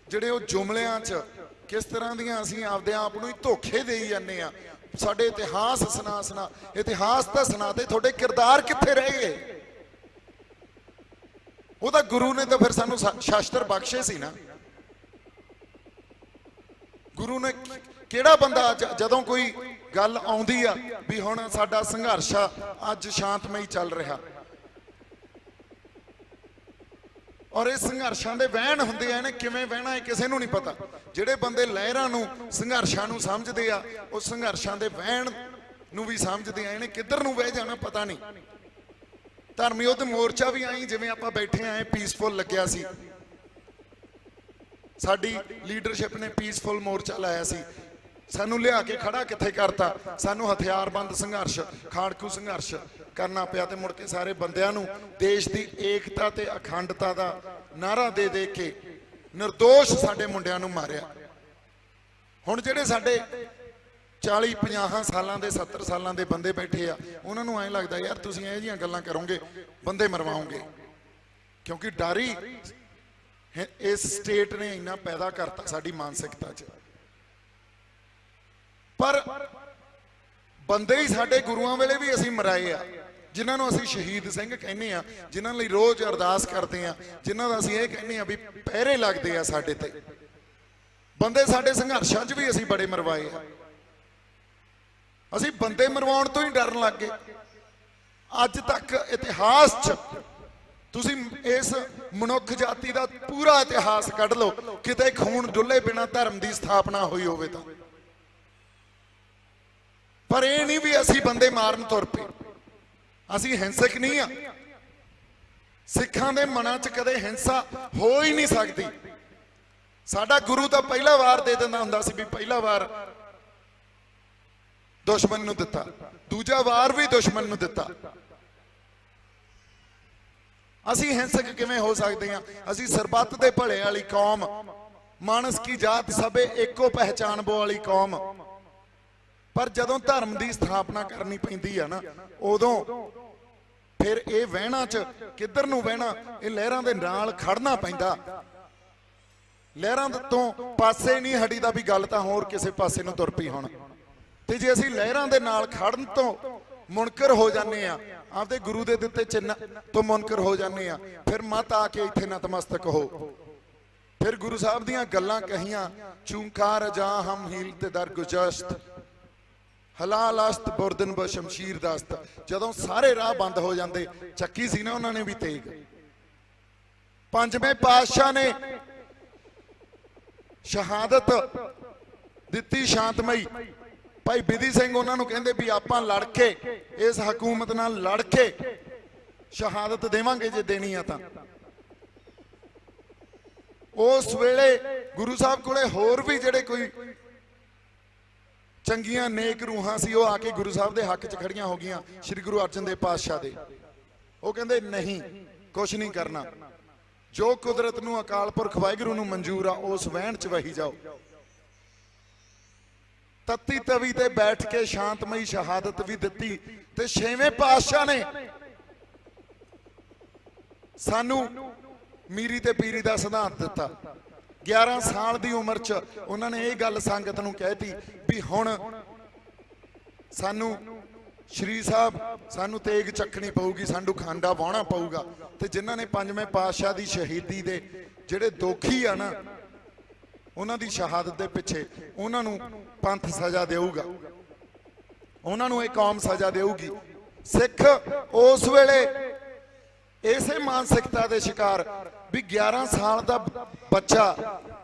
जिहड़े वो जुमलियां च किस तरह दियां असी आपदे आप नूं ही धोखे देई जाने आ। साडे इतिहास सुना इतिहास तां सुनाते, तुहाडे किरदार कित्थे रह गए? ਉਹਦਾ गुरु ने तो फिर सानू शास्त्र बख्शे सी ना। गुरु ने ਕਿਹੜਾ ਬੰਦਾ ਜਦੋਂ ਕੋਈ ਗੱਲ ਆਉਂਦੀ ਆ ਵੀ ਹੁਣ ਸਾਡਾ ਸੰਘਰਸ਼ ਆ ਅੱਜ ਸ਼ਾਂਤਮਈ ਚੱਲ ਰਿਹਾ, ਔਰ ਇਹ ਸੰਘਰਸ਼ਾਂ ਦੇ ਵਹਿਣ ਹੁੰਦੇ ਆ, ਇਹਨੇ ਕਿਵੇਂ ਵਹਿਣਾ ਹੈ ਕਿਸੇ ਨੂੰ ਨਹੀਂ ਪਤਾ। ਜਿਹੜੇ ਬੰਦੇ ਲਹਿਰਾਂ ਨੂੰ ਸੰਘਰਸ਼ਾਂ ਨੂੰ ਸਮਝਦੇ ਆ ਉਹ ਸੰਘਰਸ਼ਾਂ ਦੇ ਵਹਿਣ ਨੂੰ ਵੀ ਸਮਝਦੇ ਆ, ਇਹਨੇ ਕਿੱਧਰ ਨੂੰ ਵਹਿ ਜਾਣਾ ਪਤਾ ਨਹੀਂ। ਧਰਮ ਯੁੱਧ ਮੋਰਚਾ ਵੀ ਆਈ ਜਿਵੇਂ ਆਪਾਂ ਬੈਠੇ ਆਏ ਪੀਸਫੁਲ ਲੱਗਿਆ ਸੀ, ਸਾਡੀ ਲੀਡਰਸ਼ਿਪ ਨੇ ਪੀਸਫੁਲ ਮੋਰਚਾ ਲਾਇਆ ਸੀ। ਸਾਨੂੰ ਲਿਆ ਕੇ ਖੜਾ ਕਿੱਥੇ ਕਰਤਾ? ਸਾਨੂੰ ਹਥਿਆਰਬੰਦ ਸੰਘਰਸ਼ ਖਾੜਕੂ ਸੰਘਰਸ਼ ਕਰਨਾ ਪਿਆ ਤੇ ਮੁੜ ਕੇ ਸਾਰੇ ਬੰਦਿਆਂ ਨੂੰ ਦੇਸ਼ ਦੀ ਏਕਤਾ ਤੇ ਅਖੰਡਤਾ ਦਾ ਨਾਰਾ ਦੇ ਦੇ ਕੇ ਨਿਰਦੋਸ਼ ਸਾਡੇ ਮੁੰਡਿਆਂ ਨੂੰ ਮਾਰਿਆ। ਹੁਣ ਜਿਹੜੇ ਸਾਡੇ 40-50 ਸਾਲਾਂ ਦੇ 70 ਸਾਲਾਂ ਦੇ ਬੰਦੇ ਬੈਠੇ ਆ ਉਹਨਾਂ ਨੂੰ ਐਂ ਲੱਗਦਾ ਯਾਰ ਤੁਸੀਂ ਇਹ ਜਿਹੀਆਂ ਗੱਲਾਂ ਕਰੋਗੇ ਬੰਦੇ ਮਰਵਾਓਗੇ, ਕਿਉਂਕਿ ਡਰ ਹੀ ਇਸ ਸਟੇਟ ਨੇ ਇੰਨਾ ਪੈਦਾ ਕਰਤਾ ਸਾਡੀ ਮਾਨਸਿਕਤਾ 'ਚ। ਪਰ ਬੰਦੇ ਹੀ ਸਾਡੇ ਗੁਰੂਆਂ ਵੇਲੇ ਵੀ ਅਸੀਂ ਮਰਾਏ ਆ, ਜਿਨ੍ਹਾਂ ਨੂੰ ਅਸੀਂ ਸ਼ਹੀਦ ਸਿੰਘ ਕਹਿੰਦੇ ਆ, ਜਿਨ੍ਹਾਂ ਲਈ ਰੋਜ਼ ਅਰਦਾਸ ਕਰਦੇ ਆ, ਜਿਨ੍ਹਾਂ ਦਾ ਅਸੀਂ ਇਹ ਕਹਿੰਦੇ ਆ ਵੀ ਪਹਿਰੇ ਲੱਗਦੇ ਆ ਸਾਡੇ ਤੇ। ਬੰਦੇ ਸਾਡੇ ਸੰਘਰਸ਼ਾਂ 'ਚ ਵੀ ਅਸੀਂ ਬੜੇ ਮਰਵਾਏ ਆ। ਅਸੀਂ ਬੰਦੇ ਮਰਵਾਉਣ ਤੋਂ ਹੀ ਡਰਨ ਲੱਗ ਗਏ। ਅੱਜ ਤੱਕ ਇਤਿਹਾਸ 'ਚ ਤੁਸੀਂ ਇਸ ਮਨੁੱਖ ਜਾਤੀ ਦਾ ਪੂਰਾ ਇਤਿਹਾਸ ਕੱਢ ਲਓ, ਕਿਤੇ ਖੂਨ ਡੁੱਲੇ ਬਿਨਾਂ ਧਰਮ ਦੀ ਸਥਾਪਨਾ ਹੋਈ ਹੋਵੇ ਤਾਂ। ਪਰ ਇਹ ਨਹੀਂ ਵੀ ਅਸੀਂ ਬੰਦੇ ਮਾਰਨ ਤੁਰ ਪਏ। ਅਸੀਂ ਹਿੰਸਕ ਨਹੀਂ ਆ। ਸਿੱਖਾਂ ਦੇ ਮਨਾਂ 'ਚ ਕਦੇ ਹਿੰਸਾ ਹੋ ਹੀ ਨਹੀਂ ਸਕਦੀ। ਸਾਡਾ ਗੁਰੂ ਤਾਂ ਪਹਿਲਾ ਵਾਰ ਦੇ ਦਿੰਦਾ ਹੁੰਦਾ ਸੀ ਵੀ ਪਹਿਲਾ ਵਾਰ ਦੁਸ਼ਮਣ ਨੂੰ ਦਿੱਤਾ, ਦੂਜਾ ਵਾਰ ਵੀ ਦੁਸ਼ਮਣ ਨੂੰ ਦਿੱਤਾ। ਅਸੀਂ ਹਿੰਸਕ ਕਿਵੇਂ ਹੋ ਸਕਦੇ ਹਾਂ? ਅਸੀਂ ਸਰਬੱਤ ਦੇ ਭਲੇ ਵਾਲੀ ਕੌਮ, ਮਾਨਸ ਕੀ ਜਾਤ ਸਭੇ ਏਕੋ ਪਹਿਚਾਨ ਬੋ ਵਾਲੀ ਕੌਮ। ਪਰ ਜਦੋਂ ਧਰਮ ਦੀ ਸਥਾਪਨਾ ਕਰਨੀ ਪੈਂਦੀ ਆ ਨਾ ਉਦੋਂ ਫਿਰ ਇਹ ਵਹਿਣਾ 'ਚ ਕਿੱਧਰ ਨੂੰ ਵਹਿਣਾ, ਇਹ ਲਹਿਰਾਂ ਦੇ ਨਾਲ ਖੜਨਾ ਪੈਂਦਾ। ਲਹਿਰਾਂ ਤੋਂ ਪਾਸੇ ਨਹੀਂ ਹਟੀਦਾ ਵੀ ਗੱਲ ਤਾਂ ਹੋਰ ਕਿਸੇ ਪਾਸੇ ਨੂੰ ਤੁਰ ਪਈ ਹੁਣ। ਤੇ ਜੇ ਅਸੀਂ ਲਹਿਰਾਂ ਦੇ ਨਾਲ ਖੜਨ ਤੋਂ ਮੁਨਕਰ ਹੋ ਜਾਂਦੇ ਆ, ਆਪਦੇ ਗੁਰੂ ਦੇ ਦਿੱਤੇ ਚਿੰਨ੍ਹ ਤੋਂ ਮੁਨਕਰ ਹੋ ਜਾਂਦੇ ਆ, ਫਿਰ ਮਤ ਆ ਕੇ ਇੱਥੇ ਨਤਮਸਤਕ ਹੋ। ਫਿਰ ਗੁਰੂ ਸਾਹਿਬ ਦੀਆਂ ਗੱਲਾਂ ਕਹੀਆਂ, ਚੂੰਕਾਰ ਜਾ ਹਮ ਹੀਲ ਤੇ ਦਰ ਗੁਜਸ਼ਤ ਹਲਾਲ ਅਸਤ ਬੁਰਦਨ ਬ ਸ਼ਮਸ਼ੀਰ ਦਸਤ। ਜਦੋਂ ਸਾਰੇ ਰਾਹ ਬੰਦ ਹੋ ਜਾਂਦੇ, ਚੱਕੀ ਸੀ ਨਾ ਉਹਨਾਂ ਨੇ ਵੀ ਤੇਗ। ਪੰਜਵੇਂ ਪਾਤਸ਼ਾਹ ਨੇ ਸ਼ਹਾਦਤ ਦਿੱਤੀ ਸ਼ਾਂਤਮਈ। ਭਾਈ ਬਿਧੀ ਸਿੰਘ ਉਹਨਾਂ ਨੂੰ ਕਹਿੰਦੇ ਵੀ ਆਪਾਂ ਲੜ ਕੇ ਇਸ ਹਕੂਮਤ ਨਾਲ ਲੜ ਕੇ ਸ਼ਹਾਦਤ ਦੇਵਾਂਗੇ ਜੇ ਦੇਣੀ ਆ ਤਾਂ। ਉਸ ਵੇਲੇ ਗੁਰੂ ਸਾਹਿਬ ਕੋਲੇ ਹੋਰ ਵੀ ਜਿਹੜੇ ਕੋਈ ਚੰਗੀਆਂ ਨੇਕ ਰੂਹਾਂ ਸੀ ਉਹ ਆ ਕੇ ਗੁਰੂ ਸਾਹਿਬ ਦੇ ਹੱਕ 'ਚ ਖੜੀਆਂ ਹੋ ਗਈਆਂ, ਸ੍ਰੀ ਗੁਰੂ ਅਰਜਨ ਦੇਵ ਪਾਤਸ਼ਾਹ ਦੇ। ਉਹ ਕਹਿੰਦੇ ਨਹੀਂ, ਕੁਛ ਨਹੀਂ ਕਰਨਾ, ਜੋ ਕੁਦਰਤ ਨੂੰ ਅਕਾਲ ਪੁਰਖ ਵਾਹਿਗੁਰੂ ਨੂੰ ਮਨਜ਼ੂਰ ਆ ਉਸ ਵਹਿਣ 'ਚ ਵਹੀ ਜਾਓ। ਤਤੀ ਤਵੀ ਤੇ ਬੈਠ ਕੇ ਸ਼ਾਂਤਮਈ ਸ਼ਹਾਦਤ ਵੀ ਦਿੱਤੀ। ਤੇ ਛੇਵੇਂ ਪਾਤਸ਼ਾਹ ਨੇ ਸਾਨੂੰ ਮੀਰੀ ਤੇ ਪੀਰੀ ਦਾ ਸਿਧਾਂਤ ਦਿੱਤਾ। 11 ਸਾਲ ਦੀ ਉਮਰ 'ਚ ਉਹਨਾਂ ਨੇ ਇਹ ਗੱਲ ਸੰਗਤ ਨੂੰ ਕਹਿਤੀ ਵੀ ਹੁਣ ਸਾਨੂੰ ਸ਼੍ਰੀ ਸਾਹਿਬ ਸਾਨੂੰ ਤੇਗ ਚੱਕਣੀ ਪਊਗੀ, ਸਾਨੂੰ ਖਾਂਡਾ ਵਾਹੁਣਾ ਪਊਗਾ। ਤੇ ਜਿਨ੍ਹਾਂ ਨੇ ਪੰਜਵੇਂ ਪਾਤਸ਼ਾਹ ਦੀ ਸ਼ਹੀਦੀ ਦੇ ਜਿਹੜੇ ਦੋਖੀ ਆ ਨਾ, ਉਹਨਾਂ ਦੀ ਸ਼ਹਾਦਤ ਦੇ ਪਿੱਛੇ ਉਹਨਾਂ ਨੂੰ ਪੰਥ ਸਜ਼ਾ ਦੇਊਗਾ, ਉਹਨਾਂ ਨੂੰ ਇਹ ਕੌਮ ਸਜ਼ਾ ਦੇਊਗੀ। सिख उस वेले इसे मानसिकता के शिकार भी 11 साल का बच्चा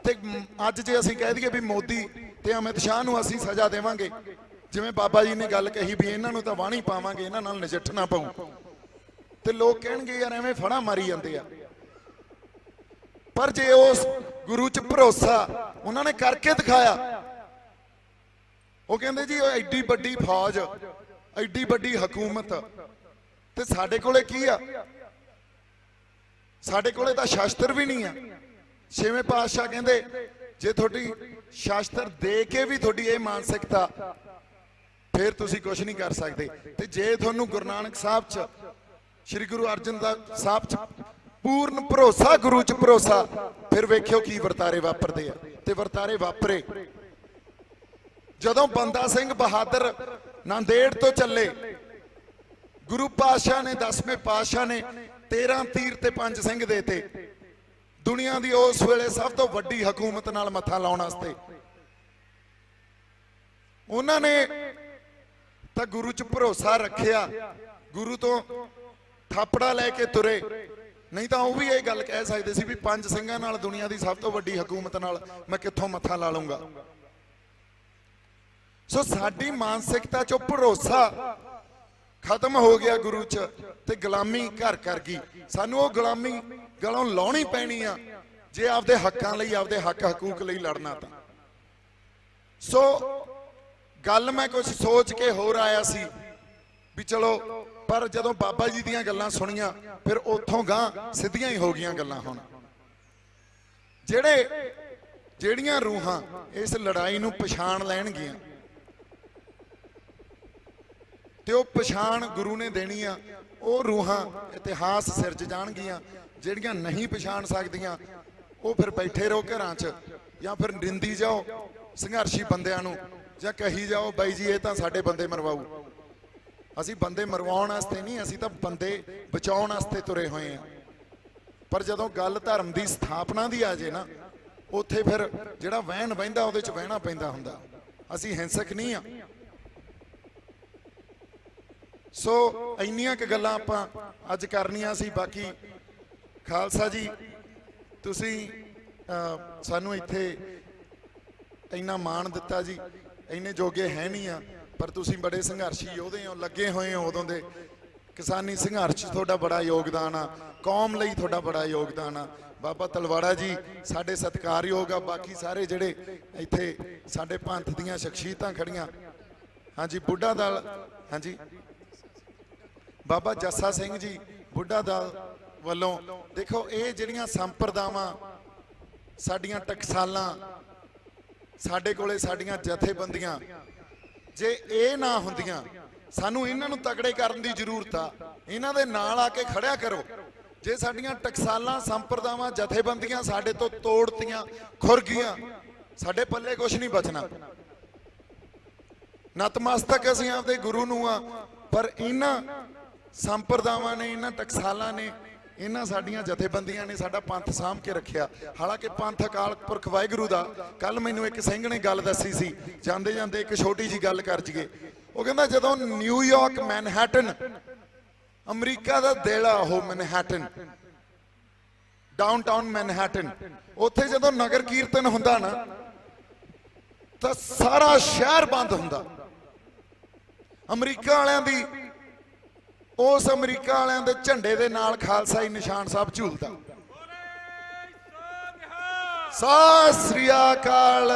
ते अज जे असीं कह दईए भी मोदी ते अमित शाह नूं असीं सज़ा देवांगे, जिवें बाबा जी ने गल कही भी इन्हां नूं तां वाणी पावांगे, इन्हां नाल नजिठना पऊ, ते लोग कहणगे यार एवें फड़ा मारी जांदे आ। पर जे उस गुरु च भरोसा उन्होंने करके दिखाया, वो कहते जी एडी बड़ी फौज, एडी बड़ी हुकूमत, ते साडे कोले की आ? साडे कोले तां शास्त्र भी नहीं है। छेवें पातशाह कहते जे थोड़ी शास्त्र दे के भी थोड़ी ये मानसिकता, फिर तुसी कुछ नहीं कर सकते। ते जे थोनू गुरु नानक साहब च, श्री गुरु अर्जन साहब च पूर्ण भरोसा, गुरु च भरोसा, फिर वेख्यो की वर्तारे वापरदे आ। ते वर्तारे वापरे जदों बंदा सिंह बहादुर नांदेड़ तो चले, गुरु पातशाह ने 10वें पातशाह ने 13 तीर ते 5 सिंह देते दुनिया की उस वेले सब तो वड्डी हुकूमत नाल मत्था लाउण वास्ते। उन्होंने तो गुरु च भरोसा रखिया, गुरु तो थापड़ा लैके तुरे, नहीं तो वह भी ये गल कह सकते सी भी 5 सिंघां नाल दुनिया की सब तो वड्डी हुकूमत नाल मैं कित्थों मत्था ला लूंगा। सो साडी मानसिकता चो भरोसा खत्म हो गया गुरु च, ते गुलामी घर कर गई। सानू वो गुलामी गलों लाउणी पैनी आ जे आपदे हक्कां लई, आपदे हक हकूक लई लड़ना। तां सो गल मैं कुछ सोच के होर आया सी भी चलो, पर जदों बाबा जी दीयां गल्लां सुनियां फिर उत्थों गां सिद्धियां ही हो गईयां गल्लां। हुण ਜਿਹੜੀਆਂ रूहां इस लड़ाई नूं पछाण लैणगीਆਂ ते ਉਹ पछाण गुरु ने देनी आ, ਉਹ रूहां इतिहास सिरज जाणगीਆਂ। ਜਿਹੜੀਆਂ नहीं पछाण सकदियां ਉਹ फिर बैठे रहो घरां च, या फिर निंदी जाओ संघर्षी बंदिਆਂ नूं, ਜਾਂ कही जाओ बाई जी ये तां साडे बंदे मरवाऊ। ਅਸੀਂ ਬੰਦੇ ਮਰਵਾਉਣ ਵਾਸਤੇ ਨਹੀਂ, ਅਸੀਂ ਤਾਂ ਬੰਦੇ ਬਚਾਉਣ ਵਾਸਤੇ ਤੁਰੇ ਹੋਏ ਆ। ਪਰ ਜਦੋਂ ਗੱਲ ਧਰਮ ਦੀ ਸਥਾਪਨਾ ਦੀ ਆ ਜੇ ਨਾ, ਉੱਥੇ ਫਿਰ ਜਿਹੜਾ ਵਹਿਣ ਬਹਿੰਦਾ ਉਹਦੇ ਚ ਵਹਿਣਾ ਪੈਂਦਾ ਹੁੰਦਾ। ਅਸੀਂ ਹਿੰਸਕ ਨਹੀਂ ਆ। ਸੋ ਇੰਨੀਆਂ ਕੁ ਗੱਲਾਂ ਆਪਾਂ ਅੱਜ ਕਰਨੀਆਂ ਸੀ। ਬਾਕੀ ਖਾਲਸਾ ਜੀ ਤੁਸੀਂ ਸਾਨੂੰ ਇੱਥੇ ਇੰਨਾ ਮਾਣ ਦਿੱਤਾ ਜੀ, ਇੰਨੇ ਜੋਗੇ ਹੈ ਨਹੀਂ ਆ, पर तुसी बड़े संघर्षी योधे हो, लगे हुए हो उदों दे। किसानी संघर्ष थोड़ा बड़ा योगदान आ, कौम लई थोड़ा बड़ा योगदान आ। बाबा तलवाड़ा जी साडे सत्कारयोग आ। बाकी सारे जिहड़े इत्थे साडे पंथ दीयां शख्सियतां खड़ियां, हाँ जी बुढ़ा दल, हाँ जी बाबा जस्सा सिंह जी बुढ़ा दल वालों, देखो ये जिहड़ियां संप्रदावां साडियां टकसालां, साडे कोले साडियां जथेबंदियां, जे ये ना हुंदियां सानू इन्हां नूं तगड़े करन दी जरूरत आ। इन्हां दे नाल आके खड़िया करो। जे साडियां टकसालां संप्रदावां जथेबंदियां साडे तो तोड़तियां खुर गईयां, साडे पल्ले कुछ नहीं बचना। नतमस्तक असीं आपदे गुरु नूं आ, पर इन्हां संप्रदावां ने, इन्हां टकसालां ने, इन्हां साडियां जथेबंदियां ने साडा पंथ साਂਭ के रखिया। हालांकि पंथ अकाल पुरख वाहिगुरू दा, कल मैनूं एक सिंह ने गल दसी सी, जांदे जांदे एक छोटी जी गल कर जईए। वो कहंदा जदों न्यूयॉर्क मैनहैटन, अमरीका दा दिल आ ओह मैनहैटन, डाउनटाउन मैनहैटन, उत्थे जदों नगर कीर्तन हुंदा ना तां सारा शहर बंद हुंदा। अमरीका वालियां दी उस अमरीका वालियां दे झंडे दे नाल खालसाई निशान साहब झूलदा। सत श्री अकाल।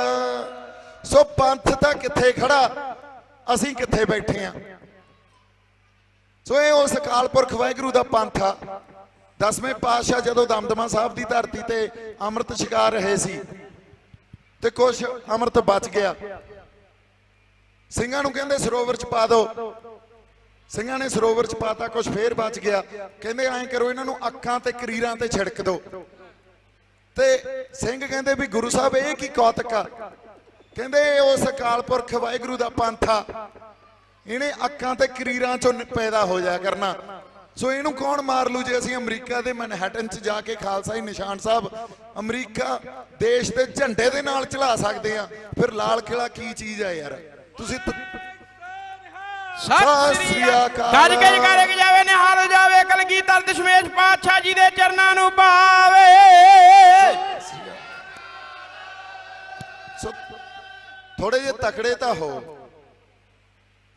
सो पंथ तां कित्थे खड़ा, असीं कित्थे बैठे आ। सो ये उस अकाल पुरख वाहिगुरू दा पंथ आ। 10वें पातशाह जदों दमदमा साहब दी धरती ते अमृत छका रहे सी ते कुछ अमृत बच गया, ਸਿੰਘਾਂ ਨੂੰ ਕਹਿੰਦੇ सरोवर च पा दो। ਸਿੰਘਾਂ ने सरोवर च पाता, कुछ फिर बच गया। कहते ऐं करो इन्हां नूं अखां ते करीरां ते छिड़क दो। ते सिंह कहते भी गुरु साहब ये की कौतक आ? कहते उस अकाल पुरख वाहिगुरू दा पंथ आ, इन्हें अखां ते करीरां चों पैदा हो जाया करना। सो इनू कौन मार लू जे असीं अमरीका दे मैनहैटन च जाके खालसाई निशान साहब अमरीका देश दे झंडे दे नाल चढ़ा सकदे आ, फिर लाल किला की चीज़ है यार? तुसीं ਸਤਿ ਸ੍ਰੀ ਅਕਾਲ। ਗੱਜ ਕੇ ਜਕਾਰੇ ਕਿ ਜਾਵੇ ਨਿਹਾਲ ਹੋ ਜਾਵੇ ਕਲਗੀਧਰ ਦਸ਼ਮੇਸ਼ ਪਾਤਸ਼ਾਹ ਜੀ ਦੇ ਚਰਨਾਂ ਨੂੰ ਪਾਵੇ। ਸੋ ਥੋੜੇ ਜਿਹੇ ਤਕੜੇ ਤਾਂ ਹੋ,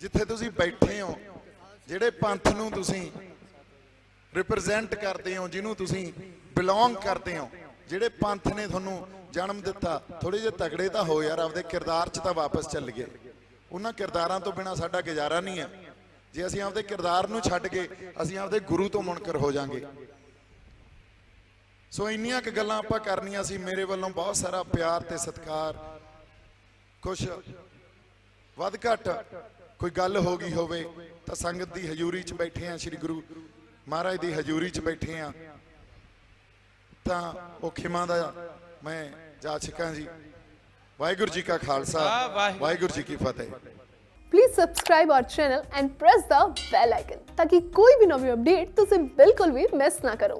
ਜਿੱਥੇ ਤੁਸੀਂ ਬੈਠੇ ਹੋ, ਜਿਹੜੇ ਪੰਥ ਨੂੰ ਤੁਸੀਂ ਰਿਪਰੈਜ਼ੈਂਟ ਕਰਦੇ ਹੋ, ਜਿਹਨੂੰ ਤੁਸੀਂ ਬਿਲੋਂਗ ਕਰਦੇ ਹੋ, ਜਿਹੜੇ ਪੰਥ ਨੇ ਤੁਹਾਨੂੰ ਜਨਮ ਦਿੱਤਾ, ਥੋੜੇ ਜਿਹੇ ਤਕੜੇ ਤਾਂ ਹੋ ਯਾਰ। ਆਪਦੇ ਕਿਰਦਾਰ 'ਚ ਤਾਂ ਵਾਪਸ ਚੱਲ ਗਏ। ਉਹਨਾਂ ਕਿਰਦਾਰਾਂ ਤੋਂ ਬਿਨਾ ਸਾਡਾ ਗੁਜ਼ਾਰਾ ਨਹੀਂ ਹੈ। ਜੇ ਅਸੀਂ ਆਪਦੇ ਕਿਰਦਾਰ ਨੂੰ ਛੱਡ ਕੇ ਅਸੀਂ ਆਪਦੇ ਗੁਰੂ ਤੋਂ ਮੁਨਕਰ ਹੋ ਜਾਾਂਗੇ। ਸੋ ਇੰਨੀਆਂ ਕੁ ਗੱਲਾਂ ਆਪਾਂ ਕਰਨੀਆਂ ਸੀ। ਮੇਰੇ ਵੱਲੋਂ ਬਹੁਤ ਸਾਰਾ ਪਿਆਰ ਤੇ ਸਤਿਕਾਰ। ਕੁਛ ਵੱਧ ਘੱਟ ਕੋਈ ਗੱਲ ਹੋ ਗਈ ਹੋਵੇ ਤਾਂ ਸੰਗਤ ਦੀ ਹਜ਼ੂਰੀ 'ਚ ਬੈਠੇ ਆ, ਸ੍ਰੀ ਗੁਰੂ ਮਹਾਰਾਜ ਦੀ ਹਜ਼ੂਰੀ 'ਚ ਬੈਠੇ ਆ, ਤਾਂ ਉਹ ਖਿਮਾ ਦਾ ਮੈਂ ਜਾਚਕਾਂ ਜੀ। ਵਾਹਿਗੁਰੂ ਜੀ ਕਾ ਖਾਲਸਾ, ਵਾਹਿਗੁਰੂ ਜੀ ਕੀ ਫਤਿਹ। Please subscribe our channel and press the bell icon ताकि कोई भी नवी अपडेट तुझे बिल्कुल भी मिस ना करो।